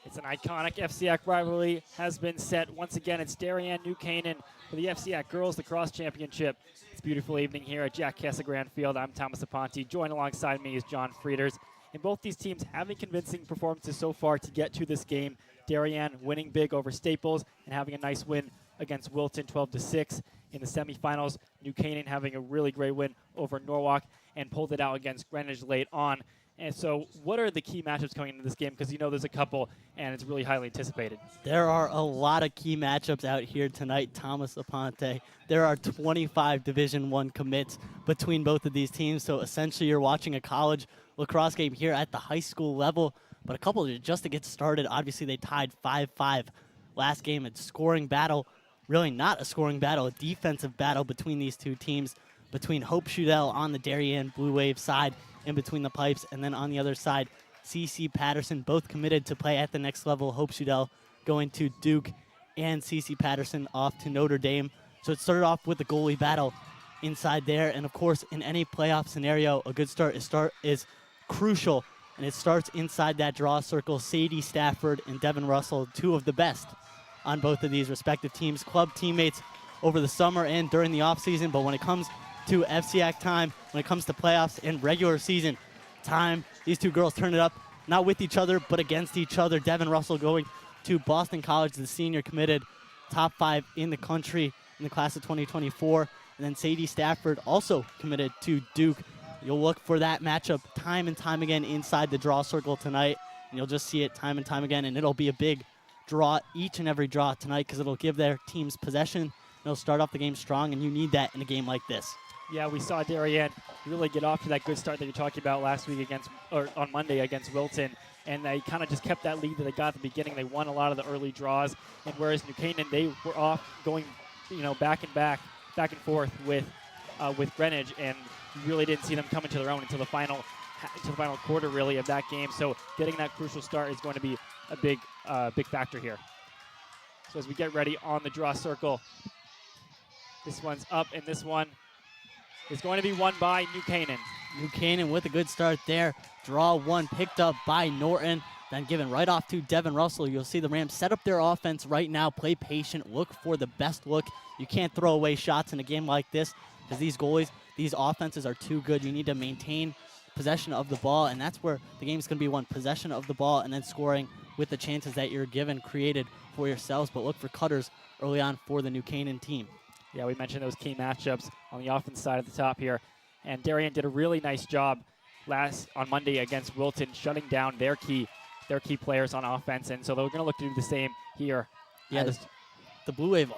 It's an iconic FCIAC rivalry has been set. Once again, it's Darien, New Canaan for the FCIAC Girls Lacrosse Championship. It's a beautiful evening here at Jack Casagrande Field. I'm Thomas Aponte. Joined alongside me is John Frieders. And both these teams having convincing performances so far to get to this game. Darien winning big over Staples and having a nice win against Wilton 12-6 in the semifinals. New Canaan having a really great win over Norwalk and pulled it out against Greenwich late on. And so what are the key matchups coming into this game? Because you know there's a couple, and it's really highly anticipated. There are a lot of key matchups out here tonight, Thomas Aponte. There are 25 Division I commits between both of these teams. So essentially you're watching a college lacrosse game here at the high school level. But a couple just to get started, obviously they tied 5-5 last game. It's scoring battle, really not a scoring battle, a defensive battle between these two teams, between Hope Shudell on the Darien Blue Wave side, in between the pipes, and then on the other side, CC Patterson, both committed to play at the next level. Hope Shudell going to Duke, and CC Patterson off to Notre Dame. So it started off with the goalie battle inside there, and of course, in any playoff scenario, a good start is crucial, and it starts inside that draw circle. Sadie Stafford and Devin Russell, two of the best on both of these respective teams, club teammates over the summer and during the offseason, but when it comes to FCIAC time, when it comes to playoffs and regular season time, these two girls turn it up, not with each other, but against each other. Devin Russell going to Boston College, the senior, committed top 5 in the country in the class of 2024. And then Sadie Stafford also committed to Duke. You'll look for that matchup time and time again inside the draw circle tonight, and you'll just see it time and time again, and it'll be a big draw each and every draw tonight because it'll give their teams possession. It'll start off the game strong, and you need that in a game like this. Yeah, we saw Darien really get off to that good start that you're talking about last week on Monday against Wilton, and they kind of just kept that lead that they got at the beginning. They won a lot of the early draws, and whereas New Canaan, they were off going, back and forth with Greenwich, and you really didn't see them coming to their own until the final quarter really of that game. So getting that crucial start is going to be a big factor here. So as we get ready on the draw circle, this one's up, and this one is going to be won by New Canaan. New Canaan with a good start there. Draw one picked up by Norton, then given right off to Devin Russell. You'll see the Rams set up their offense right now, play patient, look for the best look. You can't throw away shots in a game like this because these goalies, these offenses are too good. You need to maintain possession of the ball, and that's where the game's going to be won. Possession of the ball and then scoring with the chances that you're given, created for yourselves. But look for cutters early on for the New Canaan team. Yeah, we mentioned those key matchups on the offense side at the top here. And Darien did a really nice job on Monday against Wilton, shutting down their key players on offense. And so they're going to look to do the same here. Yeah, the Blue Wave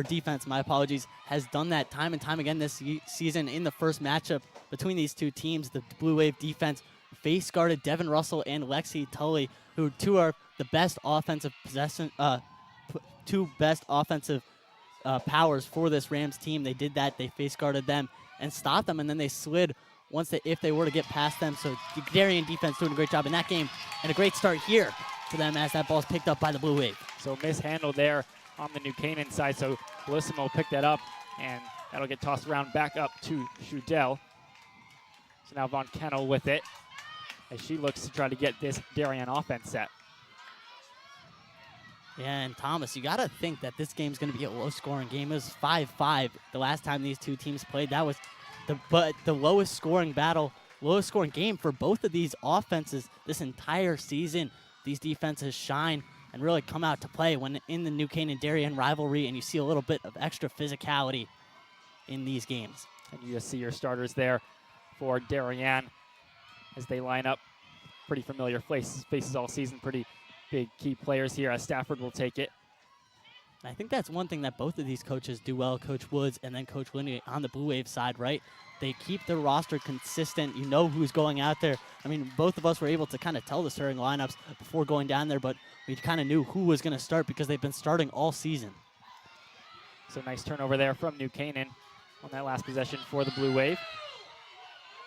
defense, my apologies, has done that time and time again this season. In the first matchup between these two teams, the Blue Wave defense face guarded Devin Russell and Lexi Tully, who two are the best offensive powers for this Rams team. They did that. They face guarded them and stopped them, and then they slid if they were to get past them. So the Darien defense doing a great job in that game, and a great start here for them as that ball's picked up by the Blue Wave. So mishandled there on the New Canaan side. So Bellissimo will pick that up, and that'll get tossed around back up to Shudell. So now Von Kennel with it as she looks to try to get this Darien offense set. Yeah, and Thomas, you got to think that this game's going to be a low-scoring game. It was 5-5 the last time these two teams played. That was the lowest scoring game for both of these offenses this entire season. These defenses shine and really come out to play when in the New Canaan-Darien rivalry, and you see a little bit of extra physicality in these games. And you just see your starters there for Darien as they line up. Pretty familiar faces all season, pretty big key players here as Stafford will take it. I think that's one thing that both of these coaches do well, Coach Woods and then Coach Lindy on the Blue Wave side, right? They keep their roster consistent. You know who's going out there. I mean, both of us were able to kind of tell the starting lineups before going down there, but we kind of knew who was going to start because they've been starting all season. So nice turnover there from New Canaan on that last possession for the Blue Wave.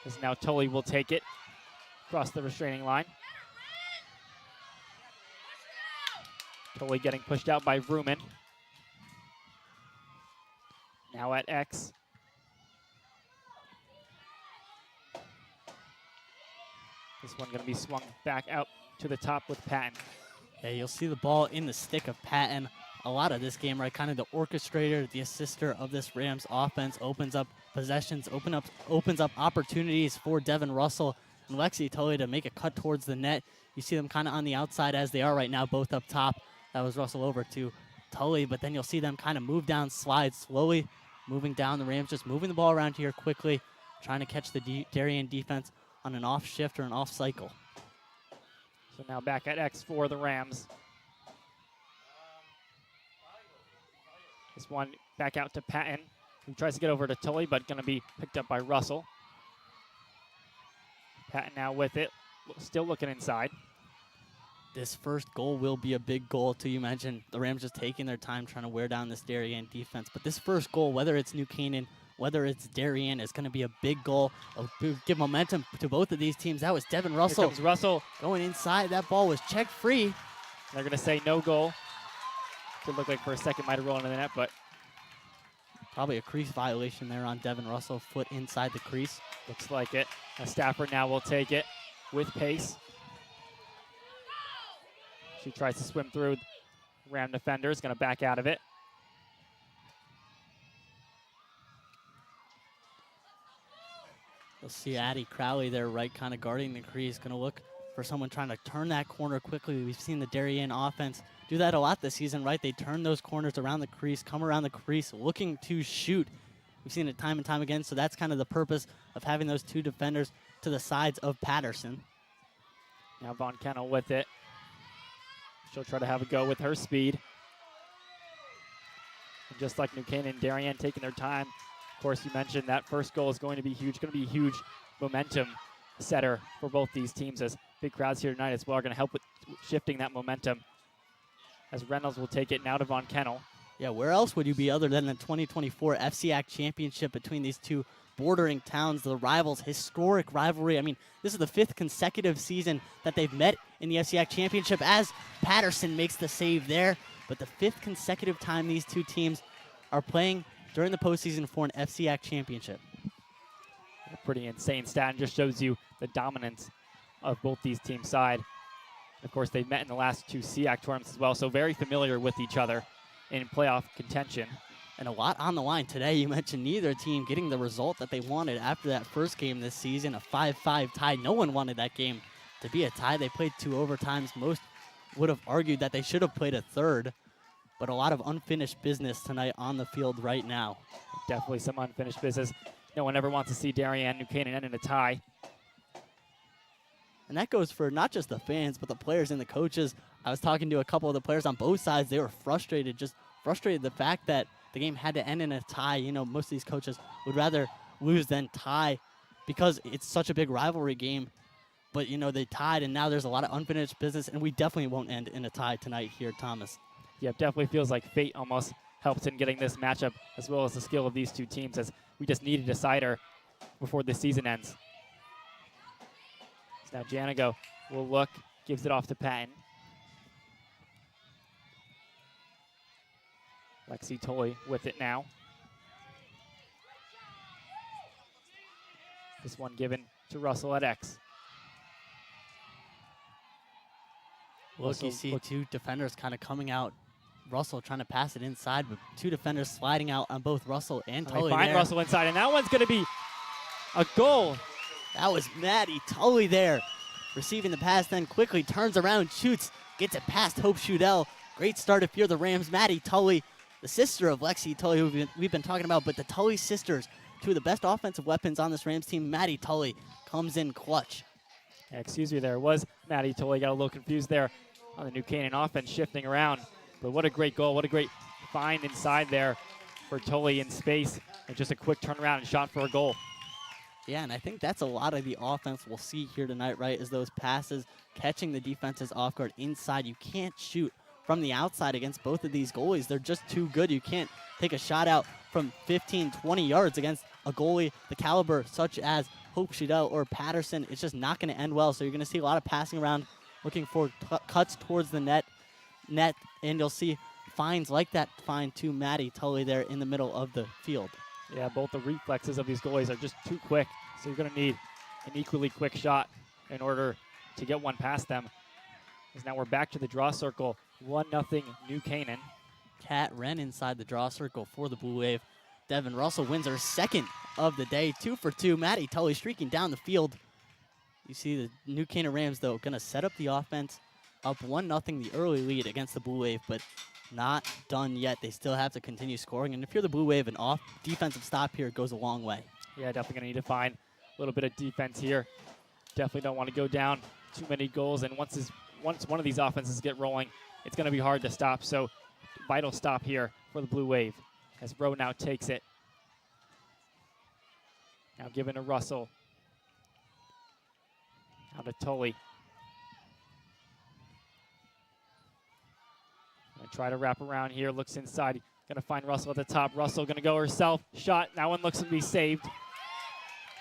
As now Tully will take it across the restraining line. Tully getting pushed out by Vrooman. Now at X. This one going to be swung back out to the top with Patton. Yeah, you'll see the ball in the stick of Patton. A lot of this game, right? Kind of the orchestrator, the assister of this Rams offense, opens up possessions, opens up opportunities for Devin Russell and Lexi Tully to make a cut towards the net. You see them kind of on the outside as they are right now, both up top. That was Russell over to Tully, but then you'll see them kind of move down, slide slowly, moving down. The Rams just moving the ball around here quickly, trying to catch the Darien defense on an off shift or an off cycle. So now back at X for the Rams. This one back out to Patton, who tries to get over to Tully, but going to be picked up by Russell. Patton now with it, still looking inside. This first goal will be a big goal, too. You mentioned the Rams just taking their time trying to wear down this Darien defense. But this first goal, whether it's New Canaan, whether it's Darien, is going to be a big goal. It'll give momentum to both of these teams. That was Devin Russell. Here comes Russell. Going inside. That ball was checked free. They're going to say no goal. Could look like for a second might have rolled into the net, but probably a crease violation there on Devin Russell. Foot inside the crease. Looks like it. Stafford now will take it with pace. She tries to swim through. Ram defender is going to back out of it. You'll see Addie Crowley there, right, kind of guarding the crease. Going to look for someone trying to turn that corner quickly. We've seen the Darien offense do that a lot this season, right? They turn those corners around the crease, come around the crease, looking to shoot. We've seen it time and time again, so that's kind of the purpose of having those two defenders to the sides of Patterson. Now Von Kennel with it. She'll try to have a go with her speed. And just like New Canaan and Darien taking their time, of course, you mentioned that first goal is going to be huge. Going to be a huge momentum setter for both these teams, as big crowds here tonight as well are going to help with shifting that momentum. As Reynolds will take it now to Von Kennel. Yeah, where else would you be other than the 2024 FCIAC championship between these two bordering towns, the rivals, historic rivalry. I mean, this is the 5th consecutive season that they've met in the FCIAC championship as Patterson makes the save there. But the 5th consecutive time these two teams are playing during the postseason for an FCIAC championship. A pretty insane stat, and just shows you the dominance of both these teams' side. Of course, they've met in the last 2 SEAC tournaments as well, so very familiar with each other in playoff contention. And a lot on the line today. You mentioned neither team getting the result that they wanted after that first game this season, a 5-5 tie. No one wanted that game to be a tie. They played 2 overtimes. Most would have argued that they should have played a third, but a lot of unfinished business tonight on the field right now. Definitely some unfinished business. No one ever wants to see Darien and New Canaan end in a tie. And that goes for not just the fans, but the players and the coaches. I was talking to a couple of the players on both sides. They were frustrated, just frustrated the fact that the game had to end in a tie. You know, most of these coaches would rather lose than tie because it's such a big rivalry game. But, you know, they tied, and now there's a lot of unfinished business, and we definitely won't end in a tie tonight here, Thomas. Yeah, it definitely feels like fate almost helped in getting this matchup, as well as the skill of these two teams, as we just need a decider before the season ends. So now Janigo will look, gives it off to Patton. Lexi Tully with it now. This one given to Russell at X. Look, you see two defenders kind of coming out. Russell trying to pass it inside, but two defenders sliding out on both Russell and Tully. They find Russell inside, and that one's going to be a goal. That was Maddie Tully there. Receiving the pass, then quickly turns around, shoots, gets it past Hope Shudell. Great start if you're the Rams. Maddie Tully, the sister of Lexi Tully, who we've been talking about, but the Tully sisters, two of the best offensive weapons on this Rams team. Maddie Tully comes in clutch. Yeah, excuse me, there was Maddie Tully. Got a little confused there on the New Canaan offense, shifting around. But what a great goal. What a great find inside there for Tully in space. And just a quick turnaround and shot for a goal. Yeah, and I think that's a lot of the offense we'll see here tonight, right, is those passes, catching the defenses off guard inside. You can't shoot from the outside against both of these goalies. They're just too good. You can't take a shot out from 15, 20 yards against a goalie the caliber such as Hope Shudell or Patterson. It's just not going to end well. So you're going to see a lot of passing around, looking for cuts towards the net, and you'll see finds like that find to Maddie Tully there in the middle of the field. Yeah, both the reflexes of these goalies are just too quick, so you're going to need an equally quick shot in order to get one past them. As now we're back to the draw circle, 1-0 New Canaan. Kat Wren inside the draw circle for the Blue Wave. Devin Russell wins her second of the day, 2 for 2. Maddie Tully streaking down the field. You see the New Canaan Rams, though, going to set up the offense, up 1-0, the early lead against the Blue Wave, but not done yet. They still have to continue scoring, and if you're the Blue Wave, an off defensive stop here goes a long way. Yeah, definitely going to need to find a little bit of defense here. Definitely don't want to go down too many goals, and once one of these offenses get rolling, it's going to be hard to stop. So vital stop here for the Blue Wave as Rowe now takes it. Now given to Russell. Now to Tully. Gonna try to wrap around here, looks inside. Gonna find Russell at the top. Russell gonna go herself. Shot, that one looks to be saved.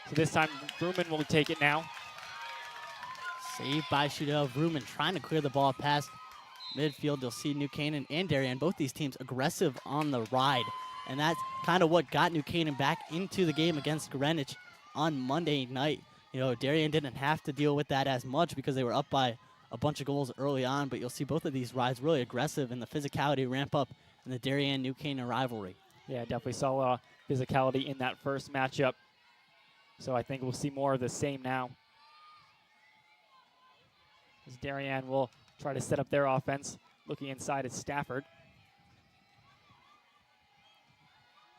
So this time Vrooman will take it now. Saved by Shudell Vrooman, trying to clear the ball past midfield. You'll see New Canaan and Darien, both these teams aggressive on the ride. And that's kind of what got New Canaan back into the game against Greenwich on Monday night. You know, Darien didn't have to deal with that as much because they were up by a bunch of goals early on, but you'll see both of these rides really aggressive and the physicality ramp up in the Darien-New Canaan rivalry. Yeah, definitely saw physicality in that first matchup. So I think we'll see more of the same now. As Darien will try to set up their offense, looking inside at Stafford.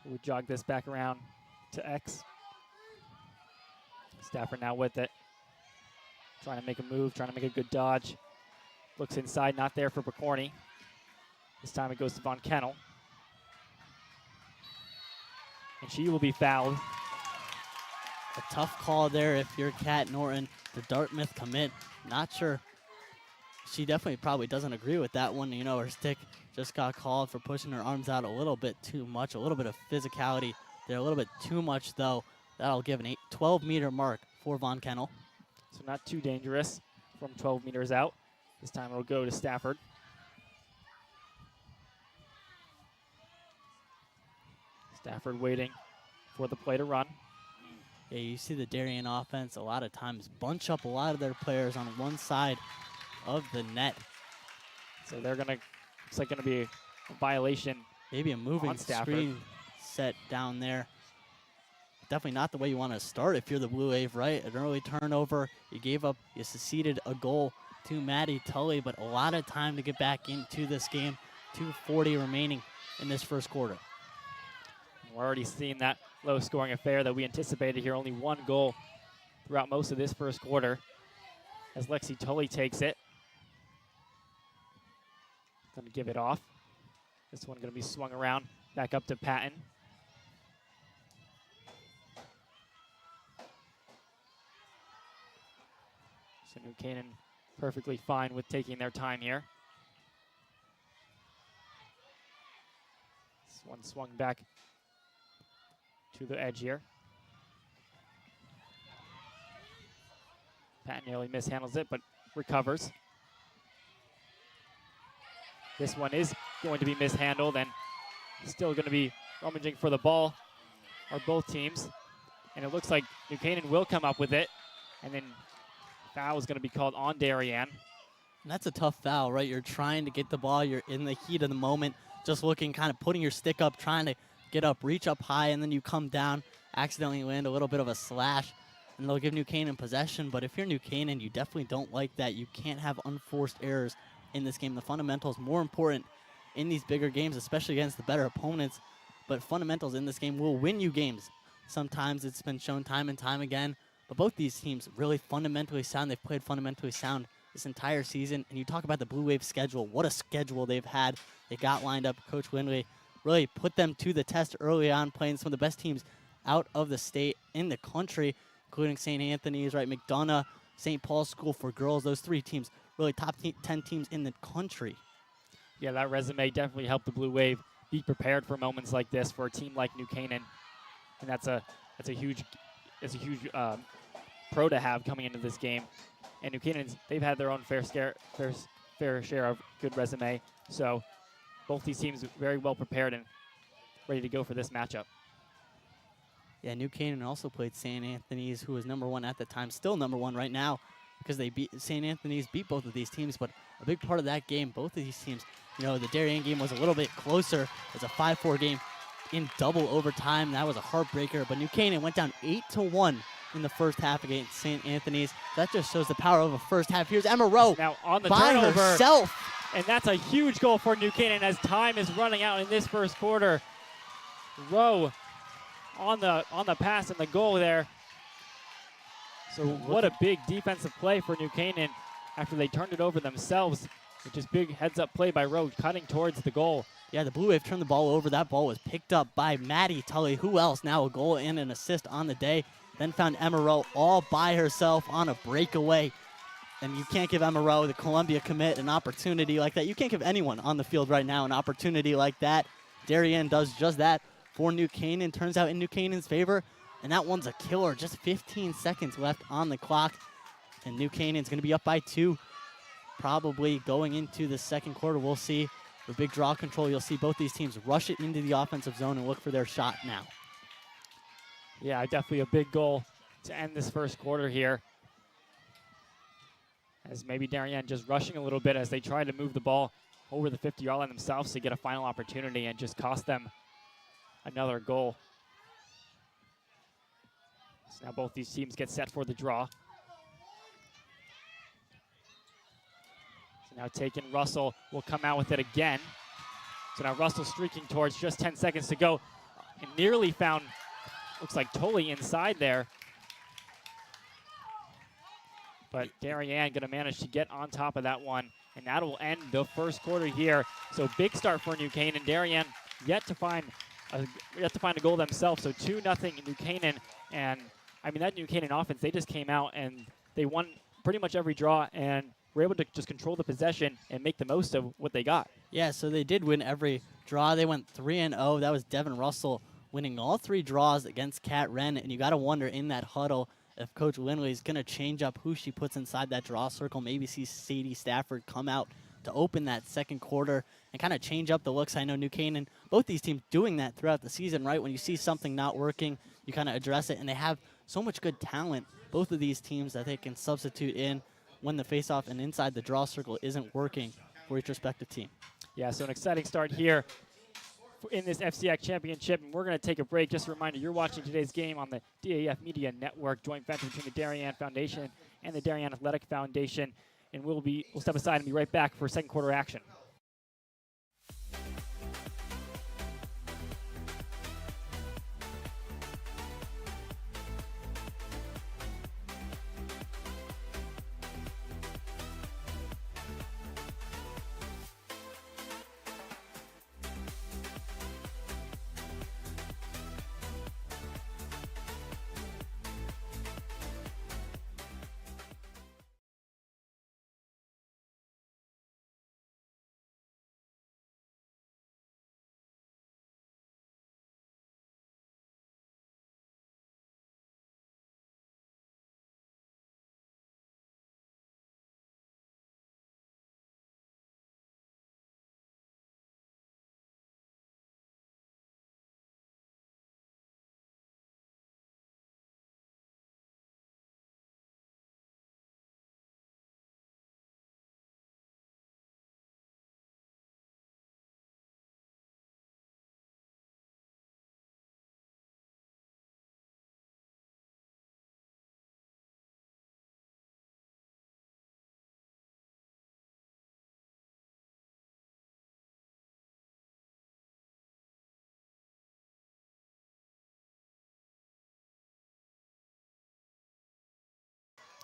Who would jog this back around to X. Stafford now with it. Trying to make a move, trying to make a good dodge. Looks inside, not there for Picorni. This time it goes to Von Kennel. And she will be fouled. A tough call there if you're Kat Norton, the Dartmouth commit. Not sure. She definitely probably doesn't agree with that one. You know, her stick just got called for pushing her arms out a little bit too much. A little bit of physicality there, a little bit too much, though. That'll give an 12-meter mark for Von Kennel. So not too dangerous from 12 meters out. This time it'll go to Stafford. Stafford waiting for the play to run. Yeah, you see the Darien offense a lot of times bunch up a lot of their players on one side of the net. So they're gonna, looks like gonna be a violation. Maybe a moving screen set down there. Definitely not the way you want to start if you're the Blue Wave, right? An early turnover, you gave up, you succeeded a goal to Maddie Tully, but a lot of time to get back into this game. 2:40 remaining in this first quarter. We're already seeing that low-scoring affair that we anticipated here. Only one goal throughout most of this first quarter as Lexi Tully takes it. Going to give it off. This one going to be swung around back up to Patton. So New Canaan perfectly fine with taking their time here. This one swung back to the edge here. Patton nearly mishandles it, but recovers. This one is going to be mishandled and still going to be rummaging for the ball, are both teams. And it looks like New Canaan will come up with it. And then foul is going to be called on Darien. And that's a tough foul, right? You're trying to get the ball. You're in the heat of the moment, just looking, kind of putting your stick up, trying to get up, reach up high, and then you come down, accidentally land a little bit of a slash, and they'll give New Canaan possession. But if you're New Canaan, you definitely don't like that. You can't have unforced errors in this game. The fundamentals more important in these bigger games, especially against the better opponents. But fundamentals in this game will win you games. Sometimes it's been shown time and time again. But both these teams really fundamentally sound. They've played fundamentally sound this entire season. And you talk about the Blue Wave schedule. What a schedule they've had. They got lined up. Coach Lindley really put them to the test early on, playing some of the best teams out of the state, in the country, including St. Anthony's, right, McDonough, St. Paul's School for Girls. Those three teams, really top 10 teams in the country. Yeah, that resume definitely helped the Blue Wave be prepared for moments like this for a team like New Canaan. And that's a huge pro to have coming into this game. And New Canaan's, they've had their own fair share of good resume. So both these teams very well prepared and ready to go for this matchup. Yeah, New Canaan also played St. Anthony's, who was #1 at the time, still #1 right now because St. Anthony's beat both of these teams, but a big part of that game, both of these teams, the Darien game was a little bit closer. It was a 5-4 game in double overtime. That was a heartbreaker, but New Canaan went down 8-1 in the first half against St. Anthony's. That just shows the power of a first half. Here's Emma Rowe now on the by turnover herself. And that's a huge goal for New Canaan as time is running out in this first quarter. Rowe on the pass and the goal there. So what a big defensive play for New Canaan after they turned it over themselves. Just big heads-up play by Rowe, cutting towards the goal. Yeah, the Blue Wave turned the ball over. That ball was picked up by Maddie Tully. Who else? Now a goal and an assist on the day. Then found Emma Rowe all by herself on a breakaway. And you can't give Emma Rowe, the Columbia commit, an opportunity like that. You can't give anyone on the field right now an opportunity like that. Darien does just that for New Canaan. Turns out in New Canaan's favor. And that one's a killer. Just 15 seconds left on the clock. And New Canaan's going to be up by 2. Probably going into the second quarter. We'll see. With big draw control, you'll see both these teams rush it into the offensive zone and look for their shot now. Yeah, definitely a big goal to end this first quarter here. As maybe Darien just rushing a little bit as they try to move the ball over the 50-yard line themselves to get a final opportunity and just cost them another goal. So now both these teams get set for the draw. So now taking Russell will come out with it again. So now Russell streaking towards just 10 seconds to go. And nearly found, looks like Tully inside there. But Darien going to manage to get on top of that one. And that will end the first quarter here. So big start for New Canaan. Darien yet to find a goal themselves. So 2-0 New Canaan. And I mean, that New Canaan offense, they just came out and they won pretty much every draw and were able to just control the possession and make the most of what they got. Yeah, so they did win every draw. They went 3-0. That was Devin Russell winning all 3 draws against Kat Wren. And you got to wonder in that huddle if Coach Lindley's going to change up who she puts inside that draw circle, maybe see Sadie Stafford come out to open that second quarter and kind of change up the looks. I know New Canaan, both these teams doing that throughout the season, right? When you see something not working, you kind of address it, and they have so much good talent, both of these teams, that they can substitute in when the faceoff and inside the draw circle isn't working for each respective team. Yeah, so an exciting start here in this FCIAC championship, and we're going to take a break. Just a reminder, you're watching today's game on the DAF Media Network, joint venture between the Darien Foundation and the Darien Athletic Foundation, and we'll step aside and be right back for second quarter action.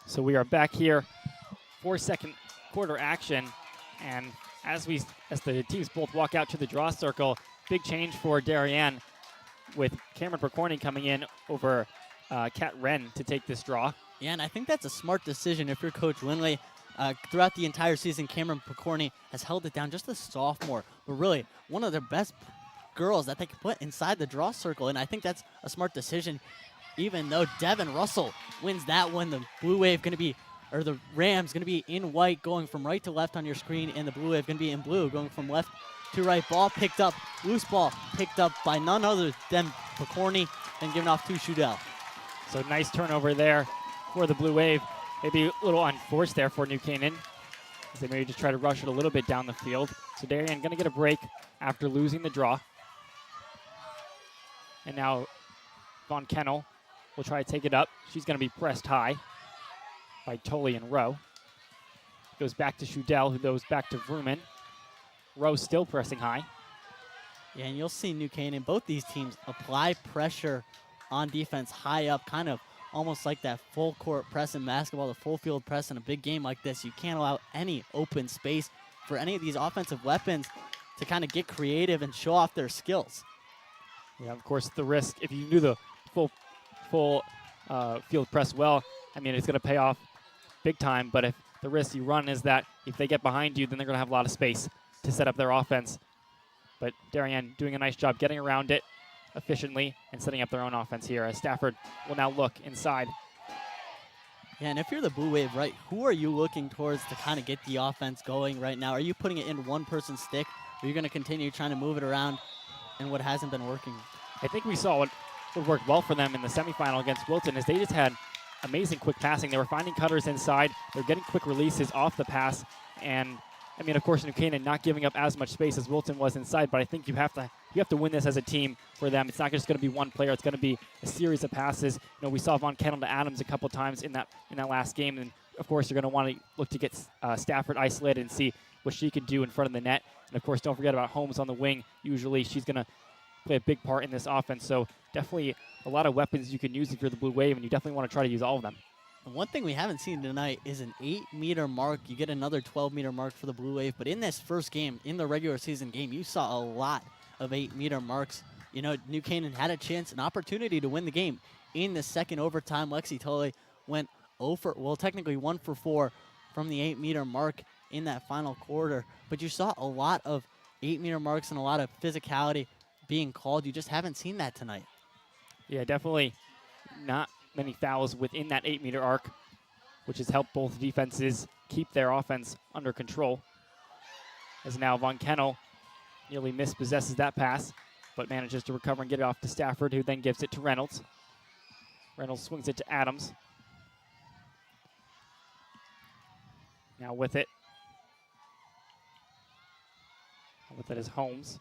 So we are back here for second quarter action, and as the teams both walk out to the draw circle, big change for Darien with Cameron Percorny coming in over Kat Wren to take this draw. Yeah, and I think that's a smart decision if you're Coach Lindley. Throughout the entire season, Cameron Percorny has held it down, just a sophomore, but really one of the best girls that they can put inside the draw circle, and I think that's a smart decision. Even though Devin Russell wins that one, the Blue Wave going to be, or the Rams going to be in white going from right to left on your screen, and the Blue Wave going to be in blue going from left to right. Ball picked up, loose ball picked up by none other than Percorny and given off to Shudell. So nice turnover there for the Blue Wave. Maybe a little unforced there for New Canaan, as they maybe just try to rush it a little bit down the field. So Darien going to get a break after losing the draw. And now Von Kennel will try to take it up. She's going to be pressed high by Tully and Rowe. Goes back to Shudell, who goes back to Vrooman. Rowe still pressing high. Yeah, and you'll see New Canaan, both these teams apply pressure on defense high up, kind of almost like that full court press in basketball, the full field press in a big game like this. You can't allow any open space for any of these offensive weapons to kind of get creative and show off their skills. Yeah, of course, the risk, if you do the full field press well, I mean, it's going to pay off big time. But if the risk you run is that if they get behind you, then they're going to have a lot of space to set up their offense. But Darien doing a nice job getting around it efficiently and setting up their own offense here, as Stafford will now look inside. Yeah, and if you're the Blue Wave, right, who are you looking towards to kind of get the offense going right now? Are you putting it in one person's stick, or are you going to continue trying to move it around in what hasn't been working? I think we saw what worked well for them in the semifinal against Wilton is they just had amazing quick passing. They were finding cutters inside. They're getting quick releases off the pass. And, I mean, of course, New Canaan not giving up as much space as Wilton was inside, but I think you have to win this as a team for them. It's not just going to be one player. It's going to be a series of passes. You know, we saw Von Kennel to Adams a couple times in that last game. And, of course, you're going to want to look to get Stafford isolated and see what she can do in front of the net. And, of course, don't forget about Holmes on the wing. Usually she's going to play a big part in this offense. So definitely a lot of weapons you can use if you're the Blue Wave, and you definitely want to try to use all of them. And one thing we haven't seen tonight is an 8-meter mark. You get another 12-meter mark for the Blue Wave. But in this first game, in the regular season game, you saw a lot of 8-meter marks. You know, New Canaan had a chance, an opportunity to win the game. In the second overtime, Lexi Tully went technically 1 for 4 from the 8-meter mark in that final quarter. But you saw a lot of 8-meter marks and a lot of physicality being called. You just haven't seen that tonight. Yeah, definitely not many fouls within that 8-meter arc, which has helped both defenses keep their offense under control. As now Von Kennel nearly mispossesses that pass, but manages to recover and get it off to Stafford, who then gives it to Reynolds. Reynolds swings it to Adams. Now with it. With it is Holmes.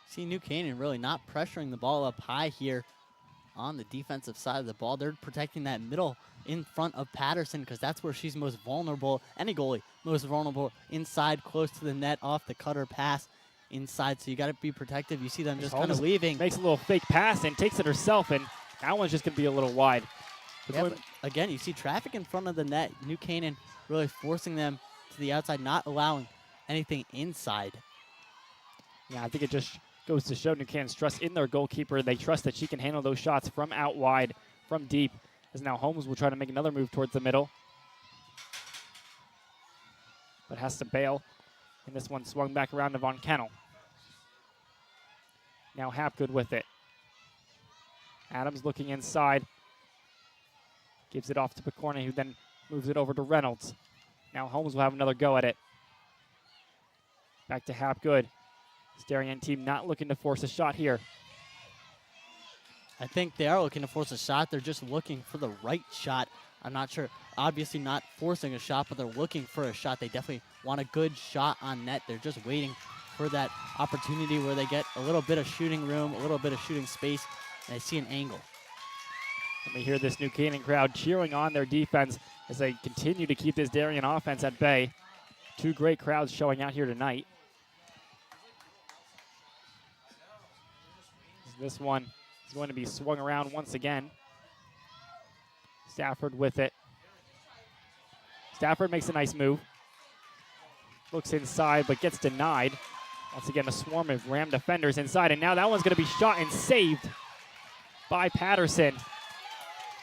See New Canaan really not pressuring the ball up high here on the defensive side of the ball. They're protecting that middle in front of Patterson because that's where she's most vulnerable. Any goalie most vulnerable inside, close to the net, off the cutter pass inside. So you got to be protective. You see them just kind of leaving. Makes a little fake pass and takes it herself, and that one's just going to be a little wide. Yeah, but again, you see traffic in front of the net. New Canaan really forcing them to the outside, not allowing anything inside. Yeah, I think it just goes to show New Canaan's trust in their goalkeeper. They trust that she can handle those shots from out wide, from deep. As now Holmes will try to make another move towards the middle, but has to bail. And this one swung back around to Von Kennel. Now Hapgood with it. Adams looking inside. Gives it off to Picorni, who then moves it over to Reynolds. Now Holmes will have another go at it. Back to Hapgood. This Darien team not looking to force a shot here. I think they are looking to force a shot. They're just looking for the right shot. I'm not sure. Obviously not forcing a shot, but they're looking for a shot. They definitely want a good shot on net. They're just waiting for that opportunity where they get a little bit of shooting room, a little bit of shooting space, and they see an angle. And we hear this New Canaan crowd cheering on their defense as they continue to keep this Darien offense at bay. Two great crowds showing out here tonight. This one is going to be swung around once again. Stafford with it. Stafford makes a nice move. Looks inside, but gets denied. Once again, a swarm of Ram defenders inside, and now that one's going to be shot and saved by Patterson.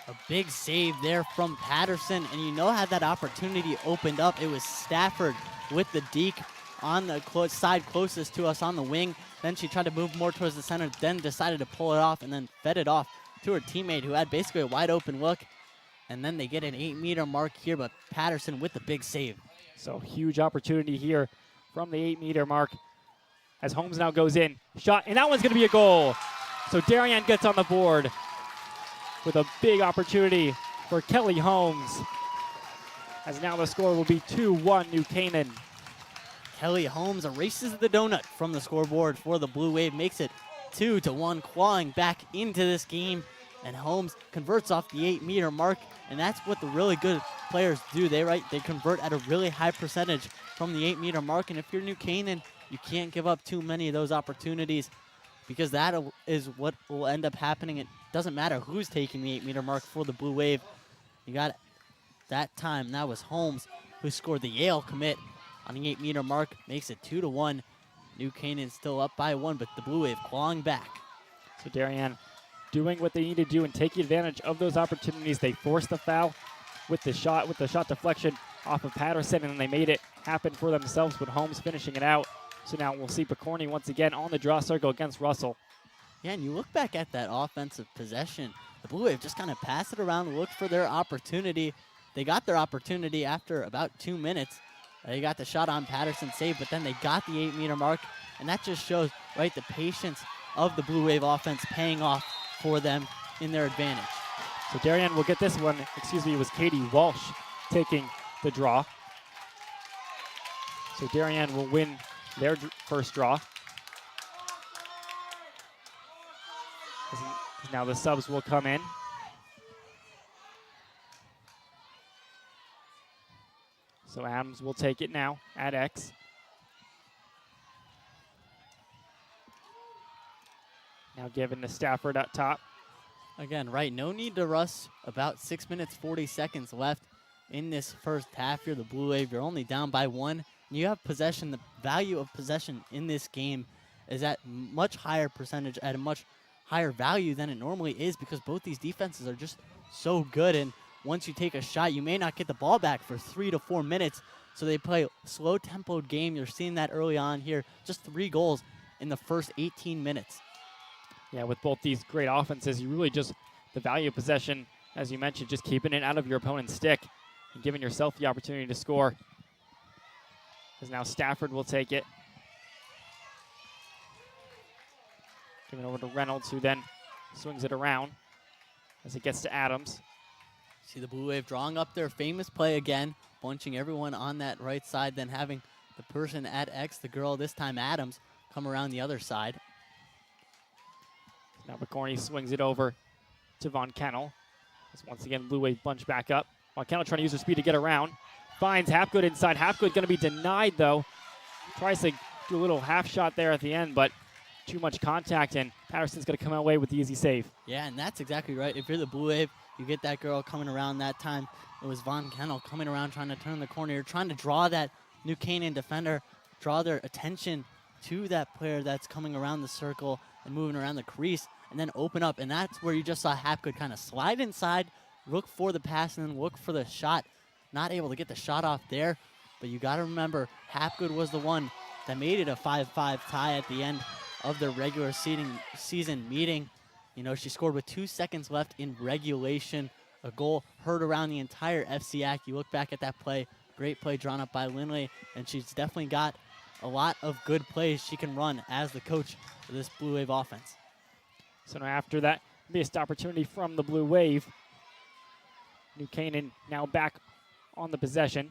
A big save there from Patterson, and you know how that opportunity opened up. It was Stafford with the deke on the side closest to us on the wing. Then she tried to move more towards the center, then decided to pull it off and then fed it off to her teammate who had basically a wide open look. And then they get an 8-meter mark here, but Patterson with the big save. So huge opportunity here from the 8-meter mark as Holmes now goes in. Shot, and that one's going to be a goal. So Darien gets on the board with a big opportunity for Kelly Holmes. as now the score will be 2-1 New Canaan. Kelly Holmes erases the donut from the scoreboard for the Blue Wave, makes it 2-1, clawing back into this game. And Holmes converts off the 8-meter mark, and that's what the really good players do. They convert at a really high percentage from the 8-meter mark, and if you're New Canaan, you can't give up too many of those opportunities, because that is what will end up happening. It doesn't matter who's taking the 8-meter mark for the Blue Wave. You got that time. That was Holmes who scored the Yale commit on the 8-meter mark, makes it 2-1. New Canaan still up by 1, but the Blue Wave clawing back. So Darien doing what they need to do and taking advantage of those opportunities. They forced the foul with the shot deflection off of Patterson, and then they made it happen for themselves with Holmes finishing it out. So now we'll see Picorni once again on the draw circle against Russell. Yeah, and you look back at that offensive possession, the Blue Wave just kind of passed it around, looked for their opportunity. They got their opportunity after about 2 minutes. They got the shot on Patterson saved, but then they got the 8-meter mark, and that just shows, right, the patience of the Blue Wave offense paying off for them in their advantage. So Darien will get this one. It was Katie Walsh taking the draw. So Darien will win their first draw. Now the subs will come in. So Adams will take it now at X. Now given to Stafford up top. Again, right, no need to rush. About 6 minutes, 40 seconds left in this first half. You're the Blue Wave. You're only down by 1. And you have possession. The value of possession in this game is at much higher percentage, at a much higher value than it normally is, because both these defenses are just so good. And once you take a shot, you may not get the ball back for 3 to 4 minutes. So they play a slow-tempoed game. You're seeing that early on here. Just 3 goals in the first 18 minutes. Yeah, with both these great offenses, you really just, the value of possession, as you mentioned, just keeping it out of your opponent's stick and giving yourself the opportunity to score. Because now Stafford will take it. Giving it over to Reynolds, who then swings it around as it gets to Adams. See the Blue Wave drawing up their famous play again, bunching everyone on that right side, then having the person at X, the girl, this time Adams, come around the other side. Now Picorni swings it over to Von Kennel. As once again, Blue Wave bunch back up. Von Kennel trying to use her speed to get around. Finds Hapgood inside. Hapgood going to be denied, though. Tries to do a little half shot there at the end, but too much contact, and Patterson's going to come away with the easy save. Yeah, and that's exactly right. If you're the Blue Wave, you get that girl coming around that time. It was Von Kennel coming around trying to turn the corner. You're trying to draw that New Canaan defender, draw their attention to that player that's coming around the circle and moving around the crease, and then open up. And that's where you just saw Hapgood kind of slide inside, look for the pass, and then look for the shot. Not able to get the shot off there, but you got to remember, Hapgood was the one that made it a 5-5 tie at the end of the regular season meeting. You know, she scored with 2 seconds left in regulation. A goal heard around the entire FCIAC. You look back at that play, great play drawn up by Lindley, and she's definitely got a lot of good plays she can run as the coach of this Blue Wave offense. So now after that missed opportunity from the Blue Wave, New Canaan now back on the possession.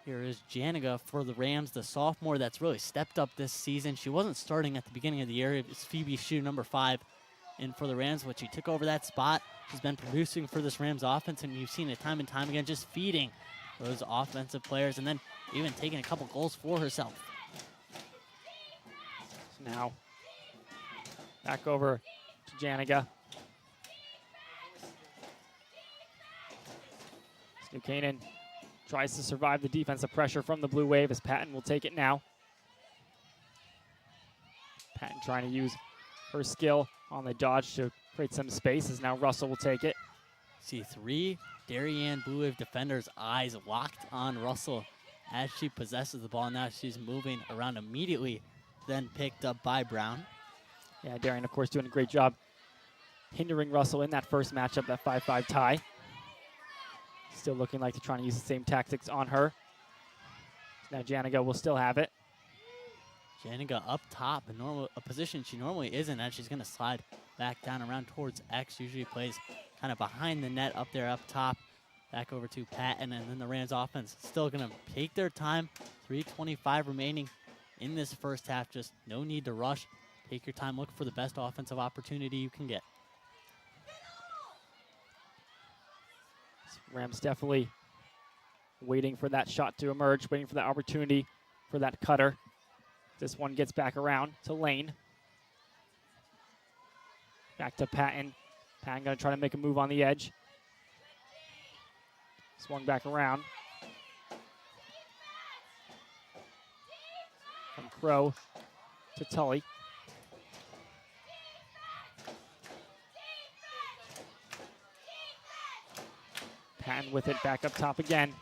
Here is Janiga for the Rams, the sophomore that's really stepped up this season. She wasn't starting at the beginning of the year. It's Phoebe Shue, number 5, in for the Rams, but she took over that spot. She's been producing for this Rams offense, and you've seen it time and time again, just feeding those offensive players, and then even taking a couple goals for herself. So now back over to Janiga. New Canaan tries to survive the defensive pressure from the Blue Wave as Patton will take it now. Patton trying to use her skill on the dodge to create some space as now Russell will take it. See 3 Darien Blue Wave defenders' eyes locked on Russell as she possesses the ball. Now she's moving around immediately, then picked up by Brown. Yeah, Darien, of course, doing a great job hindering Russell in that first matchup, that 5-5 tie. Still looking like they're trying to use the same tactics on her. Now Janiga will still have it. Janiga up top, a position she normally isn't, and she's going to slide back down around towards X. Usually plays kind of behind the net up there up top. Back over to Patton, and then the Rams offense still going to take their time. 3:25 remaining in this first half. Just no need to rush. Take your time. Look for the best offensive opportunity you can get. Rams definitely waiting for that shot to emerge, waiting for that opportunity for that cutter. This one gets back around to Lane. Back to Patton. Patton going to try to make a move on the edge. Swung back around. From Crow to Tully. Patton with it back up top again.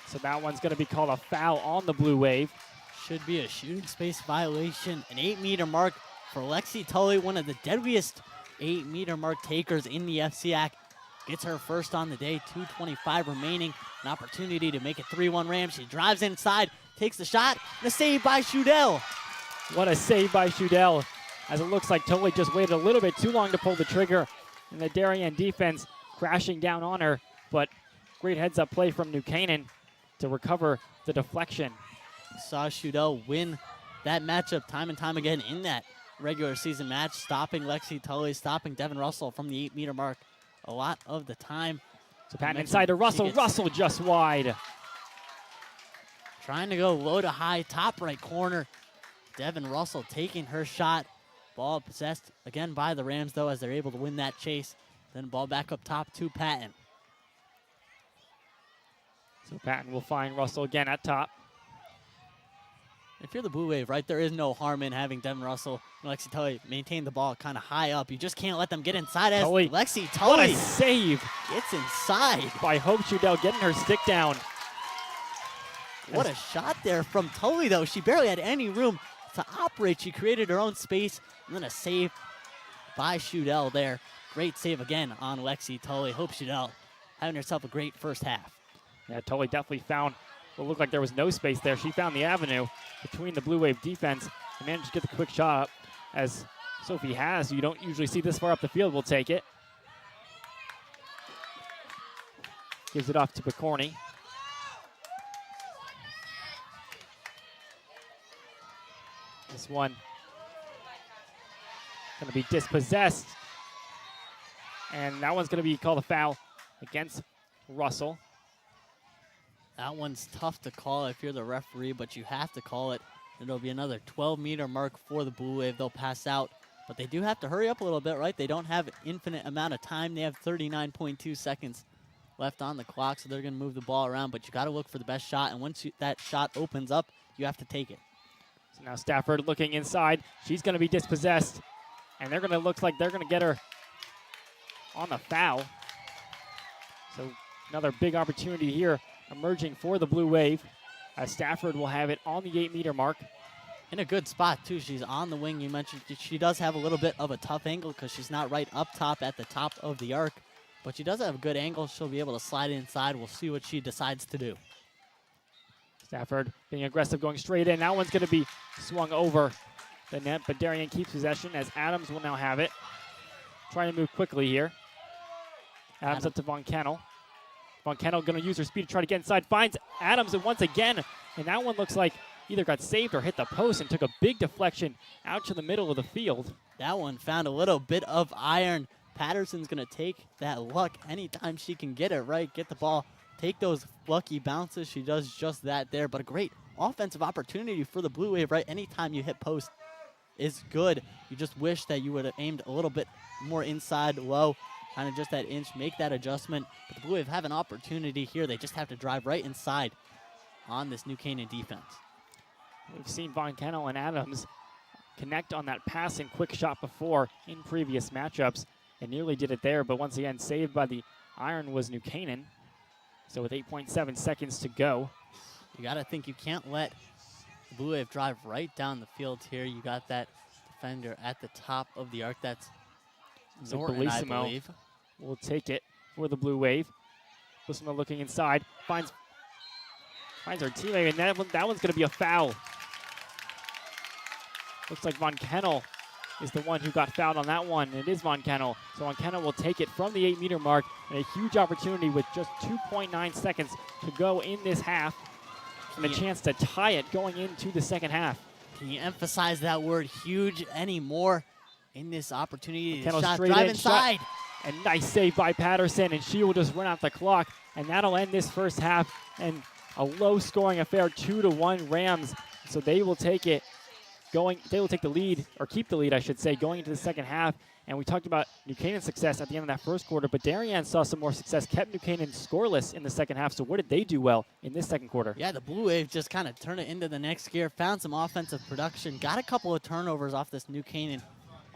So that one's going to be called a foul on the Blue Wave. Should be a shooting space violation. An 8-meter mark for Lexi Tully, one of the deadliest 8-meter mark takers in the FCIAC. Gets her first on the day, 2:25 remaining. An opportunity to make it 3-1 Rams. She drives inside, takes the shot, and a save by Shudell. What a save by Shudell, as it looks like Tully just waited a little bit too long to pull the trigger. And the Darien defense crashing down on her, but great heads-up play from New Canaan to recover the deflection. Saw Shudell win that matchup time and time again in that regular season match, stopping Lexi Tully, stopping Devin Russell from the 8-meter mark a lot of the time. So Patton inside to Russell. Russell just wide. Trying to go low to high, top right corner. Devin Russell taking her shot. Ball possessed again by the Rams, though, as they're able to win that chase. Then ball back up top to Patton. So Patton will find Russell again at top. If you're the Blue Wave, right, there is no harm in having Devin Russell and Lexi Tully maintain the ball kind of high up. You just can't let them get inside as Tully. Lexi What Tully a save gets inside. by Hope Shudell, getting her stick down. What a shot there from Tully, though. She barely had any room to operate. She created her own space, and then a save by Shudell there. Great save again on Lexi Tully. Hope Shudell having herself a great first half. Yeah, Tully definitely found what looked like there was no space there. She found the avenue between the Blue Wave defense and managed to get the quick shot up, as Sophie has. You don't usually see this far up the field. We'll take it. Gives it off to Picorni. This one going to be dispossessed. And that one's going to be called a foul against Russell. That one's tough to call if you're the referee, but you have to call it. It'll be another 12-meter mark for the Blue Wave. They'll pass out, but they do have to hurry up a little bit, right? They don't have an infinite amount of time. They have 39.2 seconds left on the clock, so they're going to move the ball around, but you got to look for the best shot, and once that shot opens up, you have to take it. So now Stafford looking inside. She's going to be dispossessed, and they're going to look like they're going to get her on the foul. So another big opportunity here emerging for the Blue Wave, as Stafford will have it on the 8-meter mark. In a good spot, too. She's on the wing. You mentioned she does have a little bit of a tough angle because she's not right up top at the top of the arc, but she does have a good angle. She'll be able to slide inside. We'll see what she decides to do. Stafford being aggressive, going straight in. That one's going to be swung over the net, but Darien keeps possession as Adams will now have it. Trying to move quickly here. Adams up to Von Kennel. Von Kennel going to use her speed to try to get inside. Finds Adams and once again, and that one looks like either got saved or hit the post and took a big deflection out to the middle of the field. That one found a little bit of iron. Patterson's going to take that luck anytime she can get it right, get the ball, take those lucky bounces. She does just that there, but a great offensive opportunity for the Blue Wave, right? Anytime you hit post is good. You just wish that you would have aimed a little bit more inside low, kind of just that inch, make that adjustment. But the Blue Wave have an opportunity here. They just have to drive right inside on this New Canaan defense. We've seen Von Kennel and Adams connect on that passing quick shot before in previous matchups and nearly did it there, but once again saved by the iron was New Canaan. So with 8.7 seconds to go. You got to think you can't let the Blue Wave drive right down the field here. You got that defender at the top of the arc. That's Norton, I believe. Will take it for the Blue Wave. Bellissimo looking inside, finds her teammate, and that one's going to be a foul. Looks like Von Kennel is the one who got fouled on that one. It is Von Kennel. So Von Kennel will take it from the 8-meter mark, and a huge opportunity with just 2.9 seconds to go in this half, and a chance to tie it going into the second half. Can you emphasize that word huge anymore in this opportunity? Kennel Shot, straight drive in, inside. And nice save by Patterson, and she will just run out the clock, and that'll end this first half, and a low-scoring affair, 2-1 Rams. So they will take it. They will take the lead, or keep the lead, I should say, going into the second half. And we talked about New Canaan's success at the end of that first quarter, but Darien saw some more success, kept New Canaan scoreless in the second half. So what did they do well in this second quarter? Yeah, the Blue Wave just kind of turned it into the next gear, found some offensive production, got a couple of turnovers off this New Canaan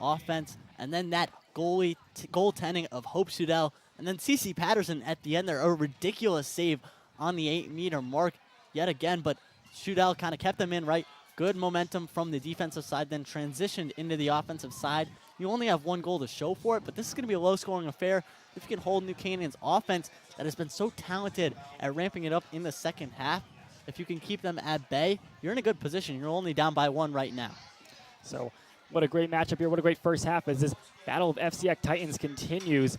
offense, and then that goaltending of Hope Sudell, and then Cece Patterson at the end there, a ridiculous save on the 8-meter mark yet again, but Sudell kind of kept them in, right? Good momentum from the defensive side, then transitioned into the offensive side. You only have one goal to show for it, but this is going to be a low-scoring affair. If you can hold New Canaan's offense that has been so talented at ramping it up in the second half, if you can keep them at bay, you're in a good position. You're only down by 1 right now. So what a great matchup here. What a great first half as this battle of FCIAC Titans continues.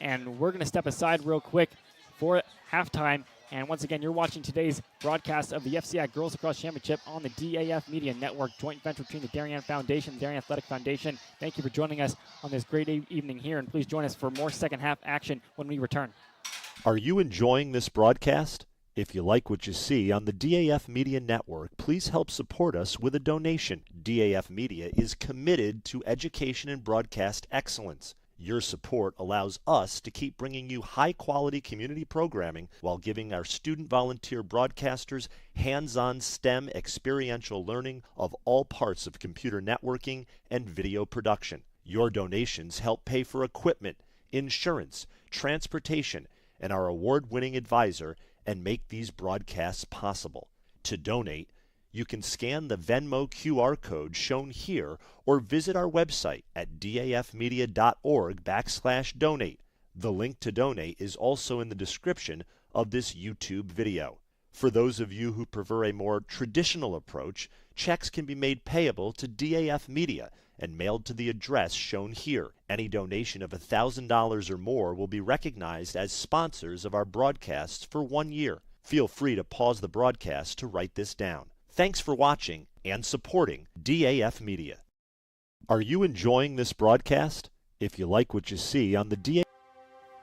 And we're going to step aside real quick for halftime. And once again, you're watching today's broadcast of the FCIAC Girls Lacrosse Championship on the DAF Media Network, joint venture between the Darien Foundation and the Darien Athletic Foundation. Thank you for joining us on this great evening here, and please join us for more second half action when we return. Are you enjoying this broadcast? If you like what you see on the DAF Media Network, please help support us with a donation. DAF Media is committed to education and broadcast excellence. Your support allows us to keep bringing you high-quality community programming while giving our student volunteer broadcasters hands-on STEM experiential learning of all parts of computer networking and video production. Your donations help pay for equipment, insurance, transportation, and our award-winning advisor, and make these broadcasts possible. To donate, you can scan the Venmo QR code shown here or visit our website at dafmedia.org/donate. The link to donate is also in the description of this YouTube video. For those of you who prefer a more traditional approach, checks can be made payable to DAF Media and mailed to the address shown here. Any donation of $1,000 or more will be recognized as sponsors of our broadcasts for 1 year. Feel free to pause the broadcast to write this down. Thanks for watching and supporting DAF Media. Are you enjoying this broadcast? If you like what you see on the DAF...